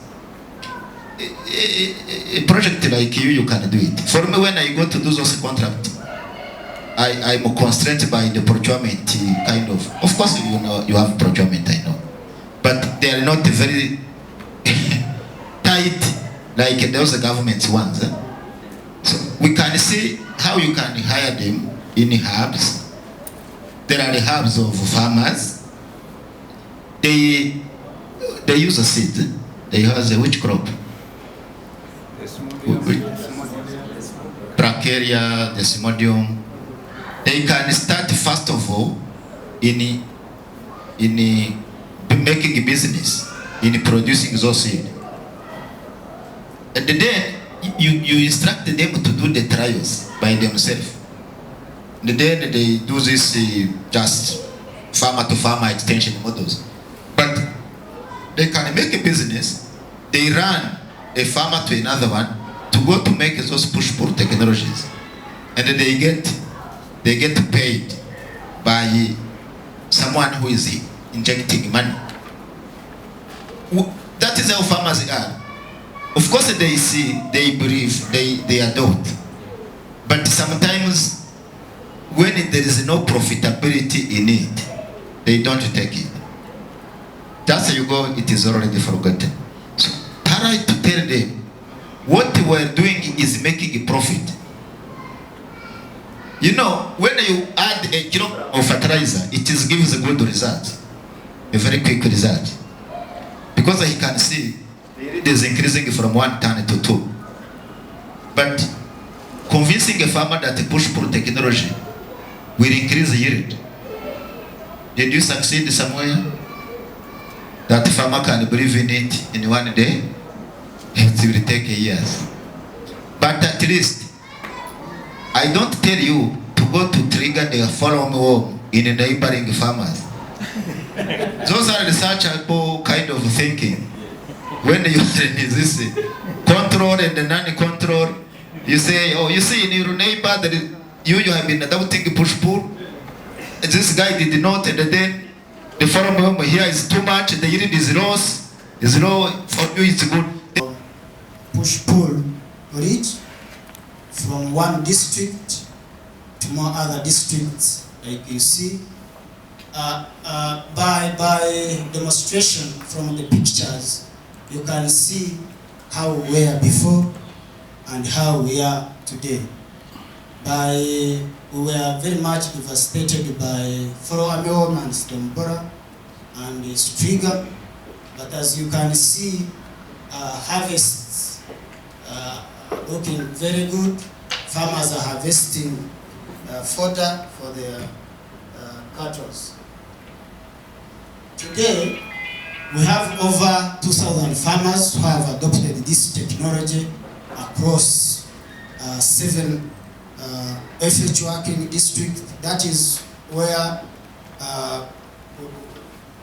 [SPEAKER 10] a project like you can do it. For me, when I go to do those contracts, I'm constrained by the procurement kind of. Of course, you know you have procurement, I know, but they are not very tight like those government ones. So we can see how you can hire them in hubs. There are the hubs of farmers. They use a seed. They use a which crop? Bracharia, Desmodium. They can start first of all in making a business, in producing those seeds. And then you instruct them to do the trials by themselves. And then they do this just farmer to farmer extension models. But they can make a business. They run a farmer to another one to go to make those push-pull technologies. And then they get paid by someone who is injecting money. That is how farmers are. Of course they see, they believe, they adopt. But sometimes when there is no profitability in it, they don't take it. Just you go, it is already forgotten. So try to tell them what we're doing is making a profit. You know, when you add a kilo of fertilizer, it gives a good result, a very quick result. Because he can see it is increasing from 1 ton to 2. But convincing a farmer that push-pull technology will increase yield. Did you succeed somewhere? That farmer can believe in it in 1 day? It will take years. But at least, I don't tell you to go to trigger the follow-me home in the neighboring farmers. Those are researchable kind of thinking. When you this control and the non-control, you say, oh, you see in your neighbor that you have been adopting push-pull. This guy did not, and then the follow-me home here is too much, the yield is low, for you it's good.
[SPEAKER 9] Push-pull reach from one district to more other districts, like you see. By demonstration from the pictures, you can see how we were before and how we are today. We were very much devastated by follow-me home and Stombora and Striga, but as you can see, harvests looking very good. Farmers are harvesting fodder for their cattle. Today, we have over 2,000 farmers who have adopted this technology across 7 FH working districts. That is where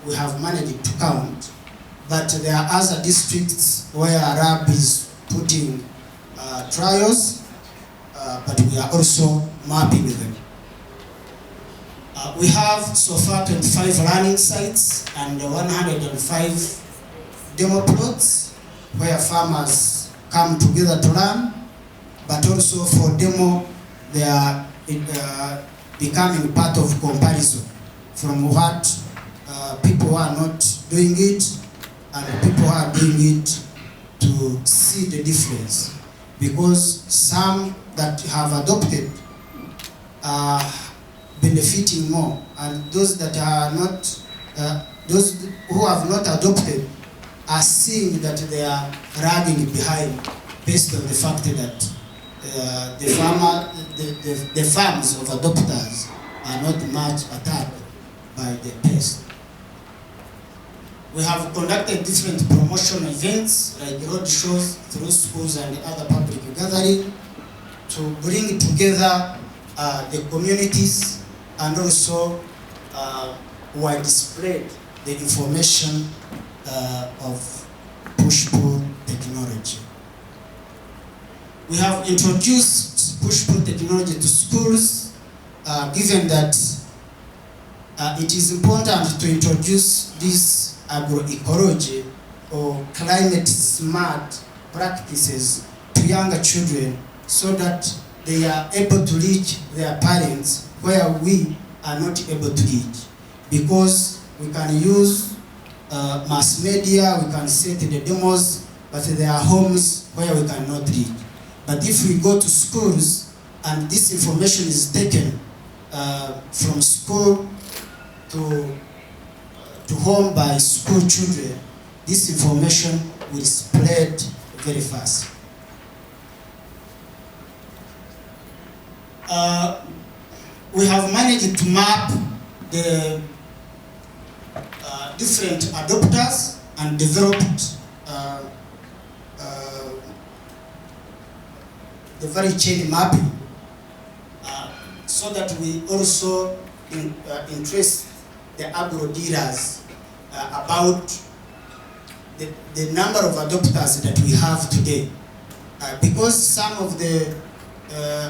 [SPEAKER 9] we have managed to count. But there are other districts where RAB is putting trials, but we are also mapping them. We have so far 25 learning sites and 105 demo plots where farmers come together to learn, but also for demo they are becoming part of comparison from what people who are not doing it and people who are doing it to see the difference. Because some that have adopted are benefiting more, and those that are not, those who have not adopted are seeing that they are lagging behind based on the fact that the farms of adopters are not much attacked by the pest. We have conducted different promotion events like road shows through schools and other public gathering to bring together the communities, and also were displayed the information of push-pull technology. We have introduced push-pull technology to schools, given that it is important to introduce this agroecology or climate smart practices to younger children so that they are able to reach their parents where we are not able to reach. Because we can use mass media, we can set the demos, but there are homes where we cannot reach. But if we go to schools and this information is taken from school to home by school children, this information will spread very fast. We have managed to map the different adopters and developed the value chain mapping so that we also interest the agro dealers about the number of adopters that we have today. Because some of the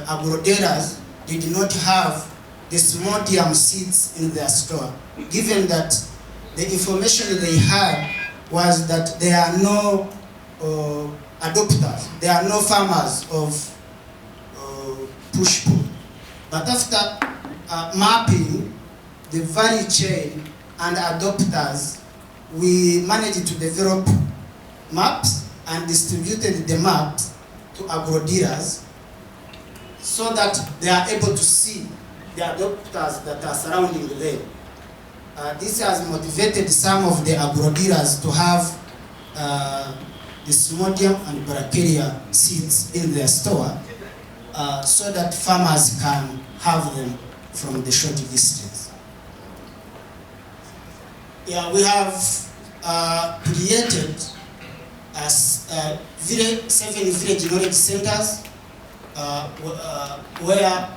[SPEAKER 9] agro dealers did not have the smodium seeds in their store, given that the information they had was that there are no adopters, there are no farmers of push-pull. But after mapping the value chain and adopters, we managed to develop maps and distributed the maps to agro dealers so that they are able to see the adopters that are surrounding them. This has motivated some of the agro dealers to have the smodium and brachiaria seeds in their store so that farmers can have them from the short distance. Yeah, we have created 7 village knowledge centers where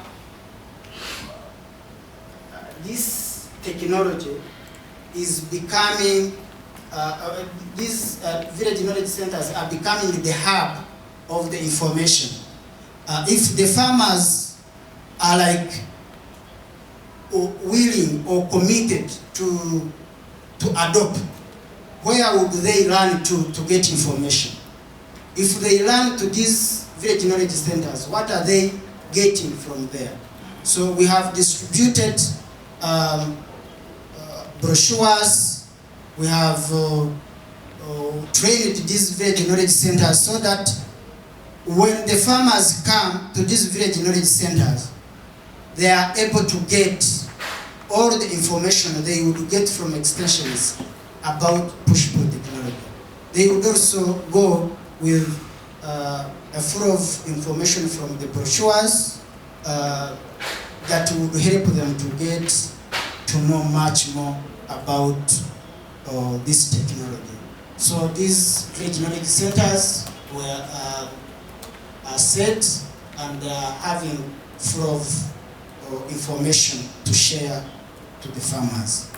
[SPEAKER 9] this technology is becoming, these village knowledge centers are becoming the hub of the information. If the farmers are like willing or committed to adopt, where would they run to get information? If they run to these village knowledge centers, what are they getting from there? So we have distributed brochures, we have trained these village knowledge centers so that when the farmers come to these village knowledge centers, they are able to get all the information they would get from extensions about push-pull technology. They would also go with a full of information from the brochures that would help them to get to know much more about this technology. So these village knowledge centers were are set and are having full of information to share to the farmers.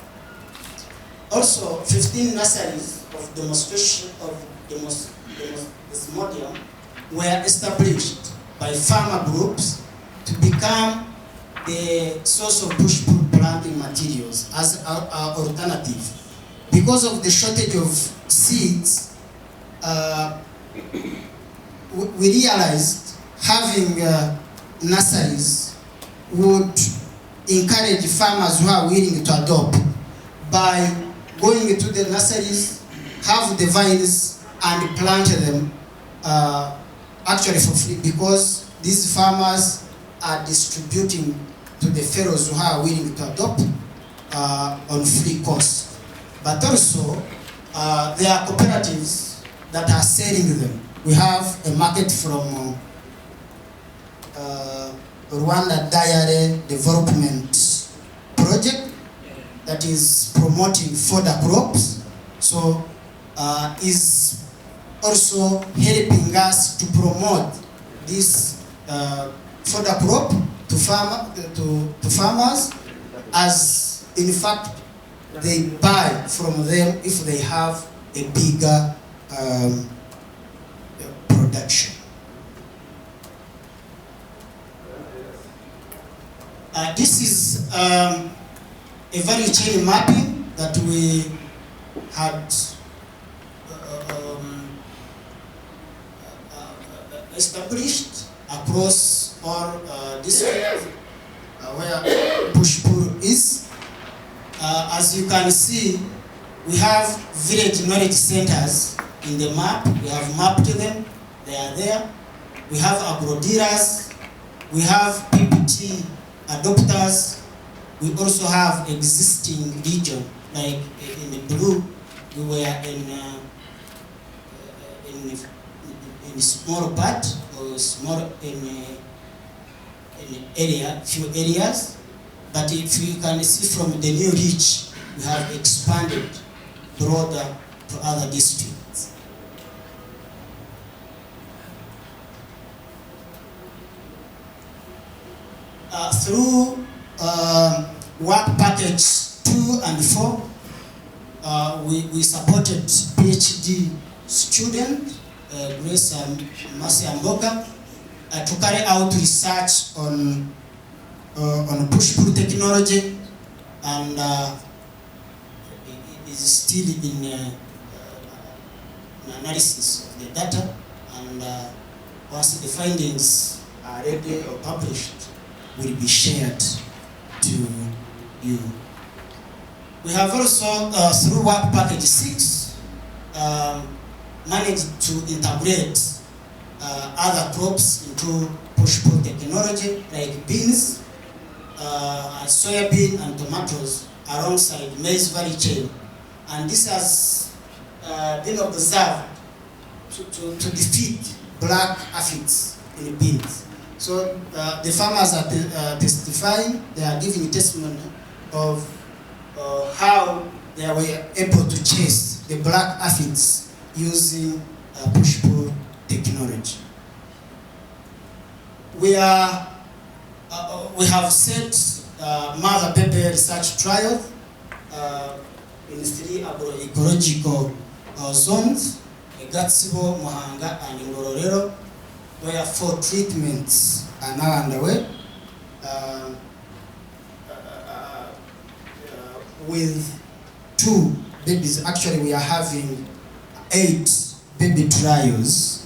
[SPEAKER 9] Also, 15 nurseries of demonstration of Desmodium were established by farmer groups to become the source of push-pull planting materials as an alternative. Because of the shortage of seeds, we realized having nurseries would encourage farmers who are willing to adopt by going to the nurseries, have the vines and plant them actually for free, because these farmers are distributing to the fellows who are willing to adopt on free cost. But also, there are cooperatives that are selling them. We have a market from Rwanda Dairy Development Project that is promoting fodder crops. So is also helping us to promote this fodder crop to farmers, as in fact they buy from them if they have a bigger production. This is a a value chain mapping that we had established across all districts where push-pull is. As you can see, we have village knowledge centers in the map. We have mapped them, they are there. We have agro-dealers, we have PPT adopters, we also have existing region, like in the blue, we were in small part or small in area, few areas. But if you can see from the new reach, we have expanded broader to other districts. Through work package 2 and 4, we supported PhD student Grace Masi Amboka to carry out research on push-pull technology, and it is still in analysis of the data, and once the findings are ready or published, will be shared to you. We have also, through work package 6, managed to integrate other crops into push-pull technology, like beans, soybean and tomatoes alongside maize value chain. And this has been observed to defeat black aphids in beans. So the farmers are testifying, they are giving testimony of how they were able to chase the black aphids using push-pull technology. We have set mother pepper research trial in 3 agro-ecological zones, Gatsibo, Muhanga, and Ngororero, where 4 treatments are now underway. With 2 babies, actually we are having 8 baby trials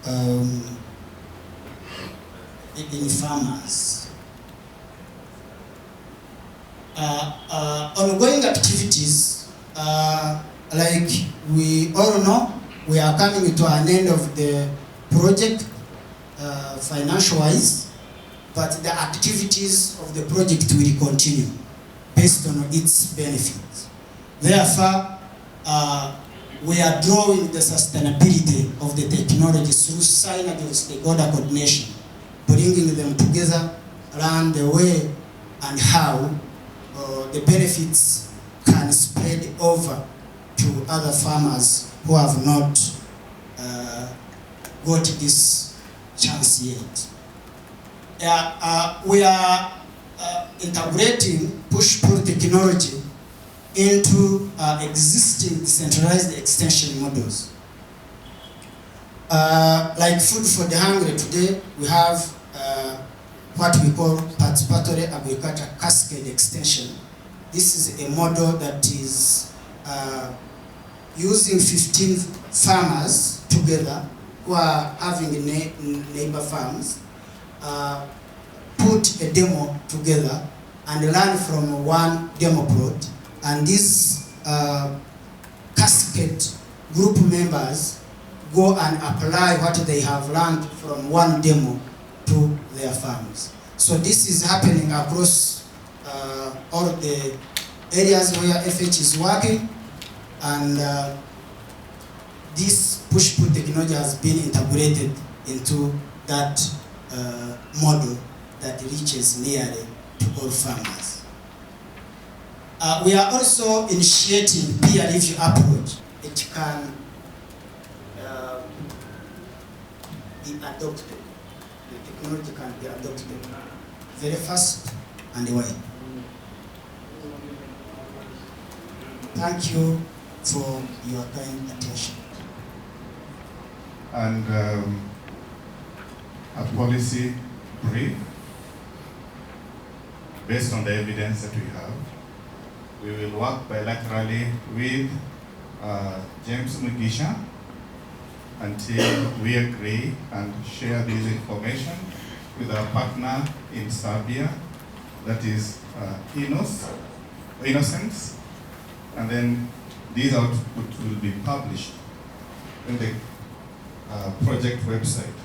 [SPEAKER 9] in farmers. Ongoing activities, like we all know, we are coming to an end of the project financial-wise, but the activities of the project will continue based on its benefits. Therefore, we are drawing the sustainability of the technology through synergy of stakeholder coordination, bringing them together, learn the way and how the benefits can spread over to other farmers who have not got this chance yet. We are integrating push-pull technology into existing decentralized extension models. Like Food for the Hungry today, we have what we call participatory agriculture cascade extension. This is a model that is using 15 farmers together who are having neighbor farms, put a demo together and learn from one demo plot, and these cascade group members go and apply what they have learned from one demo to their farms. So this is happening across all the areas where FH is working, and this push-pull technology has been integrated into that model that reaches nearly to all farmers. We are also initiating peer review approach. It can be adopted. The technology can be adopted very fast and wide. Thank you for your kind attention.
[SPEAKER 14] And a policy brief based on the evidence that we have we will work bilaterally with James Mugisha until we agree and share this information with our partner in Serbia, that is Innocence, and then these outputs will be published in the project website.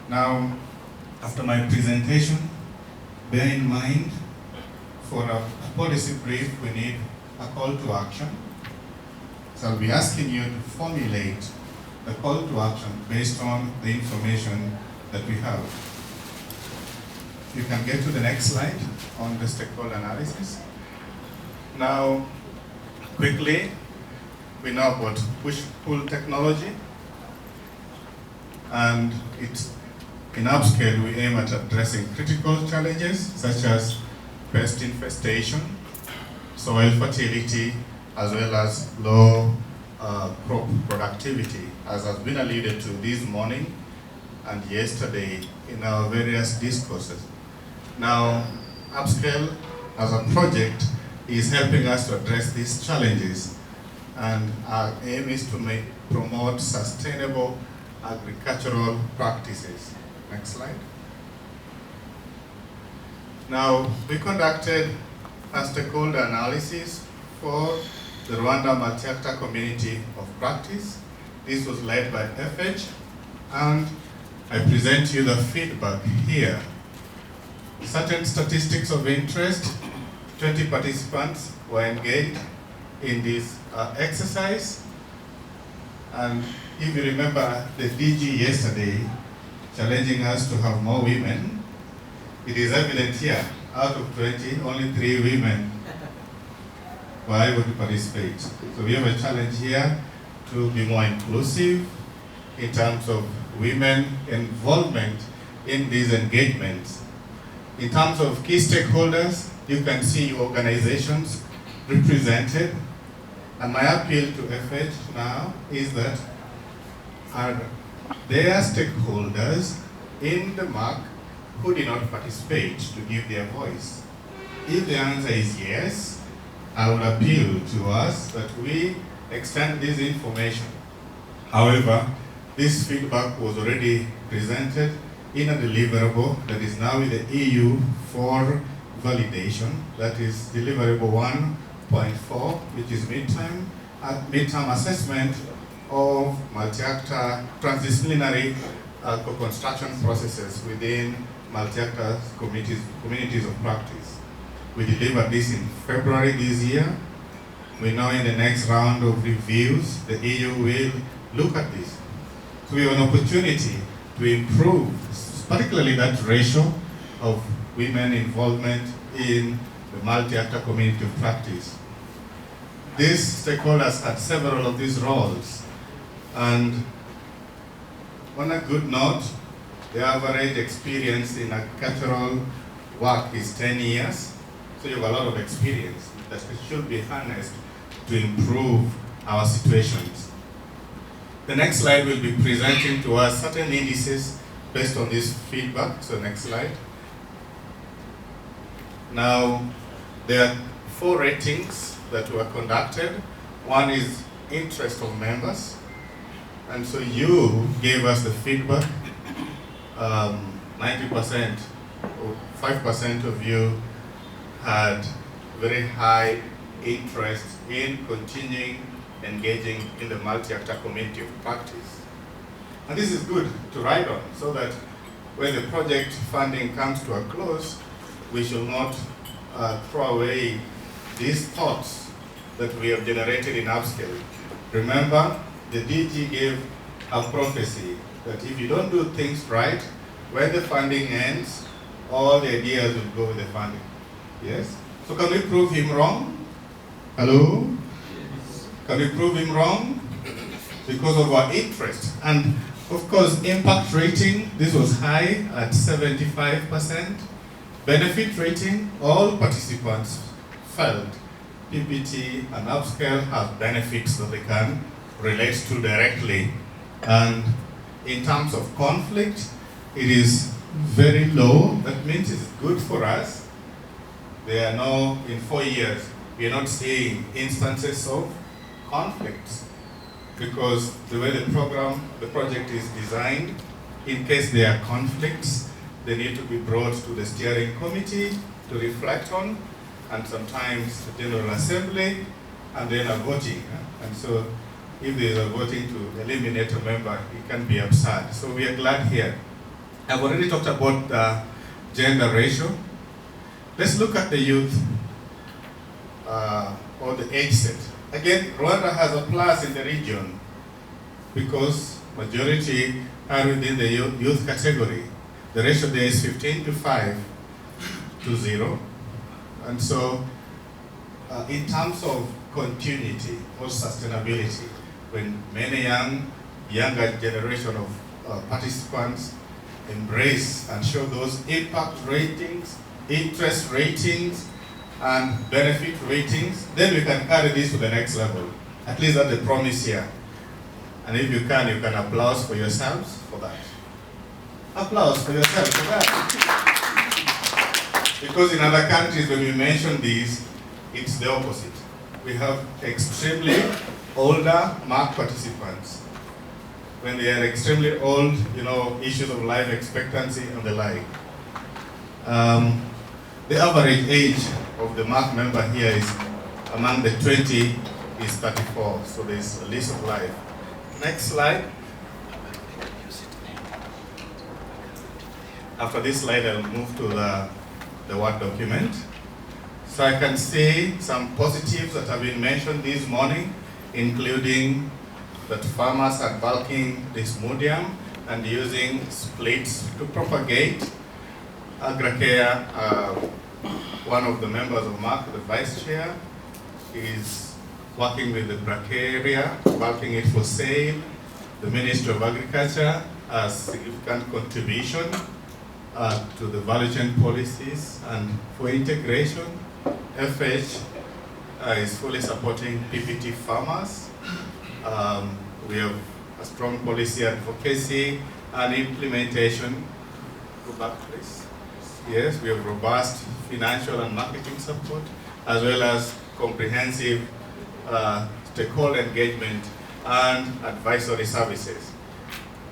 [SPEAKER 14] Now, after my presentation, bear in mind, for a policy brief, we need a call to action. So I'll be asking you to formulate the call to action based on the information that we have. You can get to the next slide on the stakeholder analysis. Now, quickly, we know about push-pull technology, and in Upscale, we aim at addressing critical challenges such as pest infestation, soil fertility, as well as low crop productivity, as has been alluded to this morning and yesterday in our various discourses. Now, Upscale as a project is helping us to address these challenges, and our aim is to promote sustainable agricultural practices. Next slide. Now, we conducted a stakeholder analysis for the Rwanda multi-hectare community of practice. This was led by FH, and I present you the feedback here. Certain statistics of interest: 20 participants were engaged in this exercise. And if you remember the DG yesterday challenging us to have more women, it is evident here, out of 20, only 3 women were able to participate. So we have a challenge here to be more inclusive in terms of women involvement in these engagements. In terms of key stakeholders, you can see organizations represented. And my appeal to FH now is that are there stakeholders in the MAC who did not participate to give their voice? If the answer is yes, I would appeal to us that we extend this information. However, this feedback was already presented in a deliverable that is now with the EU for validation. That is deliverable 1.4, which is midterm assessment of multi-hectare transdisciplinary co-construction processes within multi-hectare communities of practice. We delivered this in February this year. We know in the next round of reviews, the EU will look at this. So we have an opportunity to improve, particularly that ratio of women involvement in the multi-hectare community of practice. These stakeholders had several of these roles, and on a good note, the average experience in agricultural work is 10 years, so you have a lot of experience that should be harnessed to improve our situations. The next slide will be presenting to us certain indices based on this feedback, so next slide. Now, there are 4 ratings that were conducted. One is interest of members, and so you gave us the feedback. 90% or 5% of you had very high interest in continuing engaging in the multi-hectare community of practice. And this is good to write on, so that when the project funding comes to a close, we shall not throw away these thoughts that we have generated in Upscale. Remember, the DG gave a prophecy that if you don't do things right, when the funding ends, all the ideas will go with the funding. Yes? So can we prove him wrong? Hello? Yes. Can we prove him wrong? Because of our interest. And of course, impact rating, this was high at 75%. Benefit rating, all participants felt PPT and Upscale have benefits that they can relate to directly. And in terms of conflict, it is very low. That means it's good for us. There are no, in 4 years, we are not seeing instances of conflicts, because the way the project is designed, in case there are conflicts, they need to be brought to the steering committee to reflect on, and sometimes the General Assembly, and then a voting. And so if there is a voting to eliminate a member, it can be absurd. So we are glad here. I've already talked about the gender ratio. Let's look at the youth or the age set. Again, Rwanda has a plus in the region because majority are within the youth category. The ratio there is 15 to 5 to 0. And so in terms of continuity or sustainability, when many younger generation of participants embrace and show those impact ratings, interest ratings, and benefit ratings, then we can carry this to the next level. At least that's the promise here. And if you can applaud for yourselves for that. Applause for yourselves for that. Because in other countries, when we mention these, it's the opposite. We have extremely older MAC participants. When they are extremely old, issues of life expectancy and the like. The average age of the MAC member here is among the 20 is 34, so there's a lease of life. Next slide. After this slide, I'll move to the Word document. So I can see some positives that have been mentioned this morning, including that farmers are bulking Desmodium and using splits to propagate. Agricare, one of the members of MAC, the vice chair, is working with the bracharia, bulking it for sale. The Ministry of Agriculture has significant contribution to the value chain policies and for integration. FH is fully supporting PPT farmers. We have a strong policy advocacy and implementation. Go back, please. Yes, we have robust financial and marketing support, as well as comprehensive stakeholder engagement and advisory services.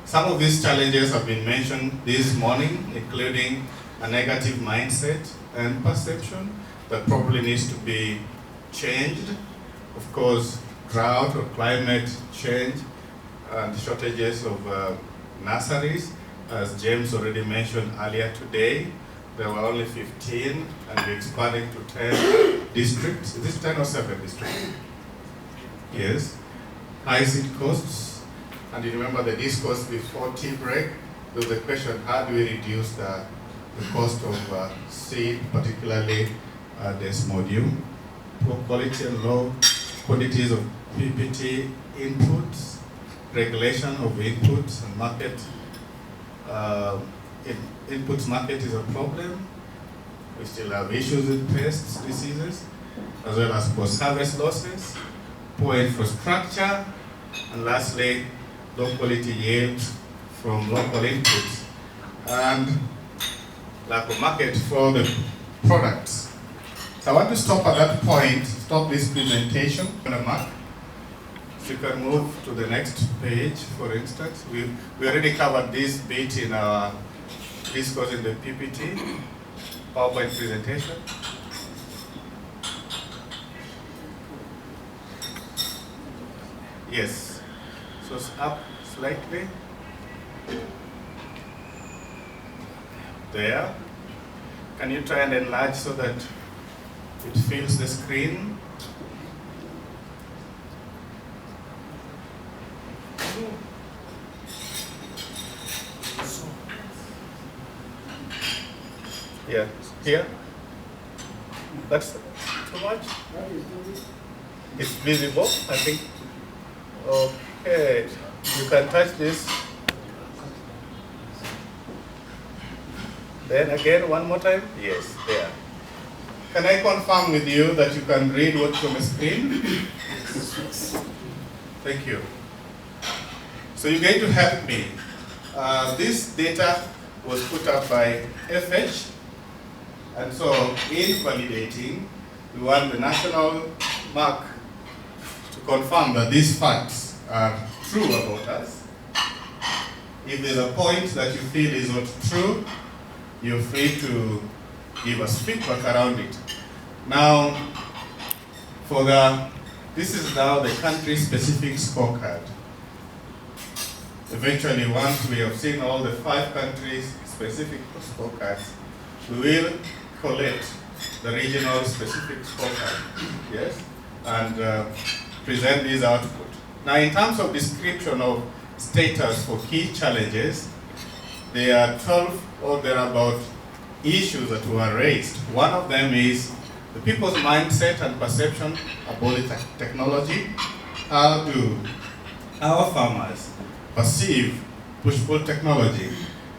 [SPEAKER 14] Some of these challenges have been mentioned this morning, including a negative mindset and perception that probably needs to be changed. Of course, drought or climate change and shortages of nurseries, as James already mentioned earlier today. There were only 15 and we're expanding to 10 districts. Is this 10 or 7 districts? Yes. High seed costs. And you remember the discourse before tea break, there was a question, how do we reduce the cost of seed, particularly Desmodium? Poor quality and low quantities of PPT inputs, regulation of inputs and market. Inputs market is a problem. We still have issues with pests, diseases, as well as post-harvest losses, poor infrastructure, and lastly, low quality yields from local inputs, and lack of market for the products. So I want to stop at that point, stop this presentation on a map. So you can move to the next page, for instance. We already covered this bit in our discourse in the PPT, PowerPoint presentation. Yes, so it's up slightly. There. Can you try and enlarge so that it fills the screen? Yeah, here. That's too much. It's visible, I think. Okay, you can touch this. Then again, one more time. Yes, there. Can I confirm with you that you can read what's on the screen? Thank you. So you're going to help me. This data was put up by FH. And so in validating, we want the national mark to confirm that these facts are true about us. If there's a point that you feel is not true, you're free to give us feedback around it. Now, this is now the country-specific scorecard. Eventually, once we have seen all the 5 countries' specific scorecards, we will collect the regional specific scorecard, yes, and present these output. Now, in terms of description of status for key challenges, there are 12 or thereabout issues that were raised. One of them is the people's mindset and perception about the technology. How do our farmers perceive push-pull technology?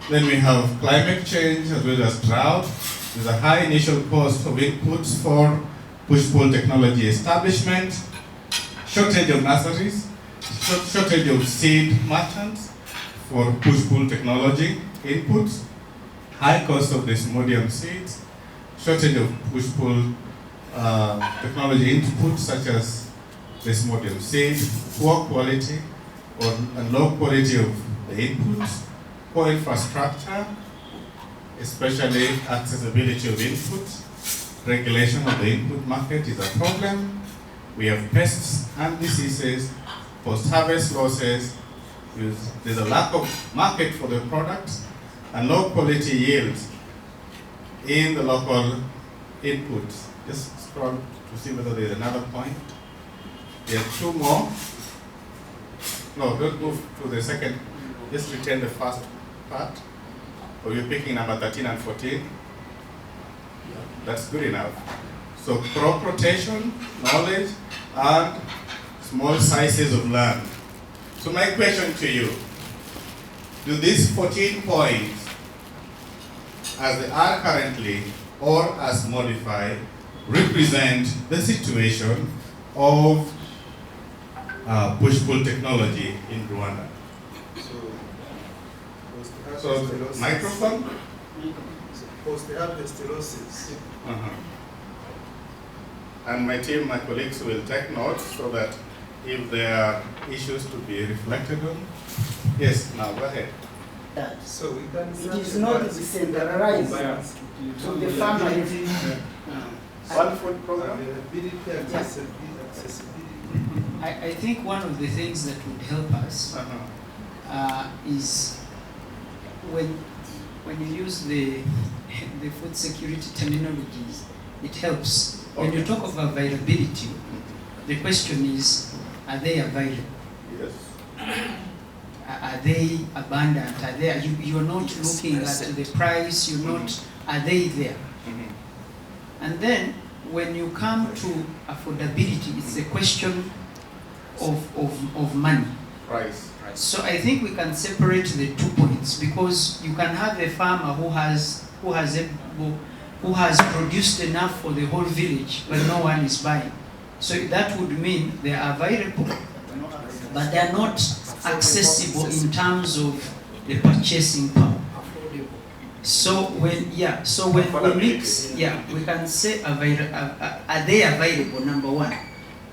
[SPEAKER 14] Then we have climate change as well as drought. There's a high initial cost of inputs for push-pull technology establishment, shortage of nurseries, shortage of seed merchants for push-pull technology inputs, high cost of desmodium seeds, shortage of push-pull technology inputs such as desmodium seed, poor quality and low quality of the inputs, poor infrastructure, especially accessibility of inputs, regulation of the input market is a problem. We have pests and diseases, post-harvest losses, there's a lack of market for the products, and low quality yields in the local inputs. Just scroll to see whether there's another point. There are 2 more. No, don't move to the second. Just retain the first part. Or you're picking number 13 and 14. That's good enough. So crop rotation, knowledge, and small sizes of land. So my question to you, do these 14 points, as they are currently or as modified, represent the situation of push-pull technology in Rwanda? So microphone?
[SPEAKER 7] Post-harvest losses.
[SPEAKER 14] And my team, my colleagues will take notes so that if there are issues to be reflected on. Yes, now go ahead.
[SPEAKER 7] So we can
[SPEAKER 12] it is not decentralized to the farmer.
[SPEAKER 14] One food program?
[SPEAKER 15] I think one of the things that would help us is when you use the food security terminologies, it helps. When you talk of availability, the question is, are they available?
[SPEAKER 14] Yes.
[SPEAKER 15] Are they abundant? Are they? You're not looking at the price. You're not. Are they there? And then when you come to affordability, it's a question of money.
[SPEAKER 14] Price.
[SPEAKER 15] So I think we can separate the 2 points, because you can have a farmer who has produced enough for the whole village, but no one is buying. So that would mean they are available, but they are not accessible in terms of the purchasing power. So when we mix, we can say are they available? Number one,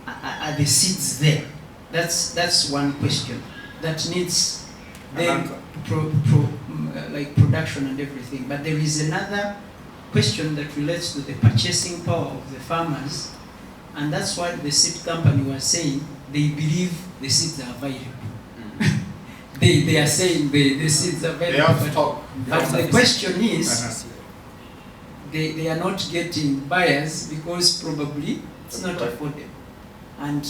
[SPEAKER 15] are the seeds there? That's one question that needs then like production and everything. But there is another question that relates to the purchasing power of the farmers, and that's what the seed company was saying. They believe the seeds are available. They are saying the seeds are available. But the question is, they are not getting buyers because probably it's not affordable. And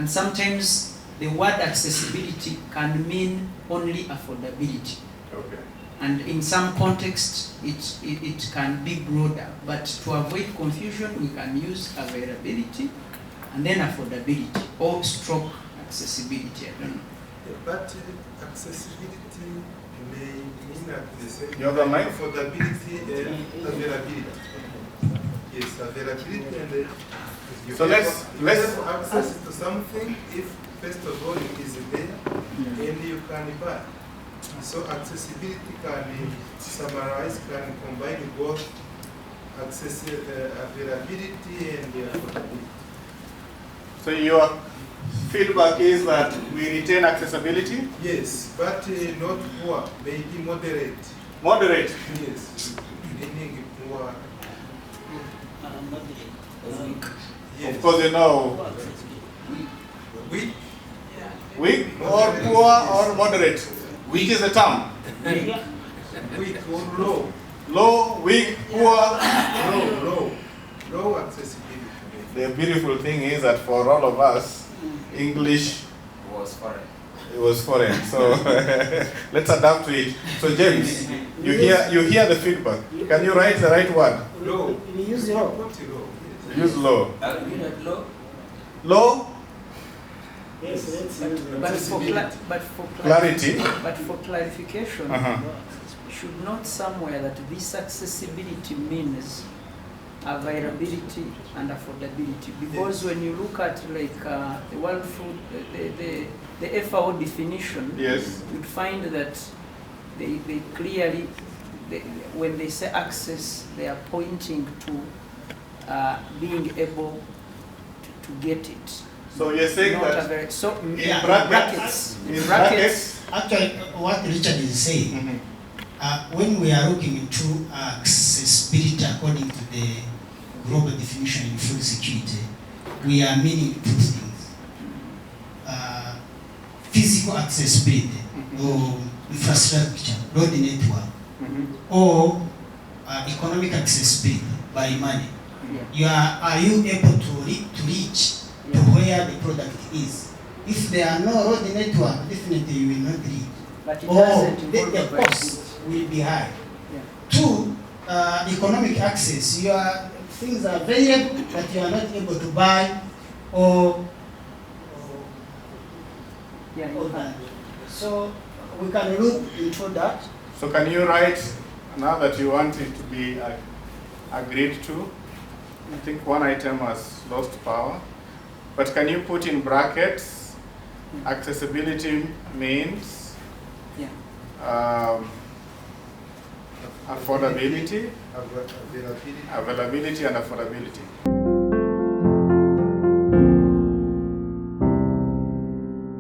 [SPEAKER 15] sometimes the word accessibility can mean only affordability.
[SPEAKER 14] Okay.
[SPEAKER 15] And in some contexts, it can be broader. But to avoid confusion, we can use availability and then affordability, or stroke accessibility. I don't know.
[SPEAKER 7] But accessibility may mean at the same
[SPEAKER 14] You have a mic?
[SPEAKER 7] affordability and availability. Yes, availability and
[SPEAKER 14] so let's
[SPEAKER 7] have access to something if first of all it is there and you can buy. So accessibility can summarize, can combine both availability and affordability.
[SPEAKER 14] So your feedback is that we retain accessibility?
[SPEAKER 7] Yes, but not poor, maybe moderate.
[SPEAKER 14] Moderate?
[SPEAKER 7] Yes, meaning poor.
[SPEAKER 14] Yes. Of course, you know.
[SPEAKER 7] Weak?
[SPEAKER 14] Weak or poor or moderate? Weak is the term.
[SPEAKER 7] Weak or low?
[SPEAKER 14] Low, weak, poor.
[SPEAKER 7] Low accessibility.
[SPEAKER 14] The beautiful thing is that for all of us, English
[SPEAKER 11] was foreign.
[SPEAKER 14] It was foreign. So let's adapt to it. So James, you hear the feedback. Can you write the right word?
[SPEAKER 7] Low.
[SPEAKER 12] We use low.
[SPEAKER 14] Use low.
[SPEAKER 11] Low?
[SPEAKER 14] Low?
[SPEAKER 12] Yes, let's use low.
[SPEAKER 14] Clarity.
[SPEAKER 15] But for clarification, should note somewhere that this accessibility means availability and affordability, because when you look at like the World Food, the FAO definition,
[SPEAKER 14] yes,
[SPEAKER 15] you'd find that they clearly, when they say access, they are pointing to being able to get it.
[SPEAKER 14] So you're saying
[SPEAKER 15] not
[SPEAKER 14] that
[SPEAKER 15] so
[SPEAKER 14] in
[SPEAKER 15] brackets.
[SPEAKER 9] Actually, what Richard is saying, when we are looking into accessibility according to the global definition in food security, we are meaning two things. Physical accessibility or infrastructure, road network, or economic accessibility by money. Are you able to reach to where the product is? If there are no road network, definitely you will not reach.
[SPEAKER 15] But it
[SPEAKER 9] or
[SPEAKER 15] doesn't
[SPEAKER 9] the cost will be high. Two, economic access. Things are available, but you are not able to buy or that. So we can look into that.
[SPEAKER 14] So can you write, now that you want it to be agreed to, I think one item has lost power, but can you put in brackets, accessibility means affordability, availability and affordability.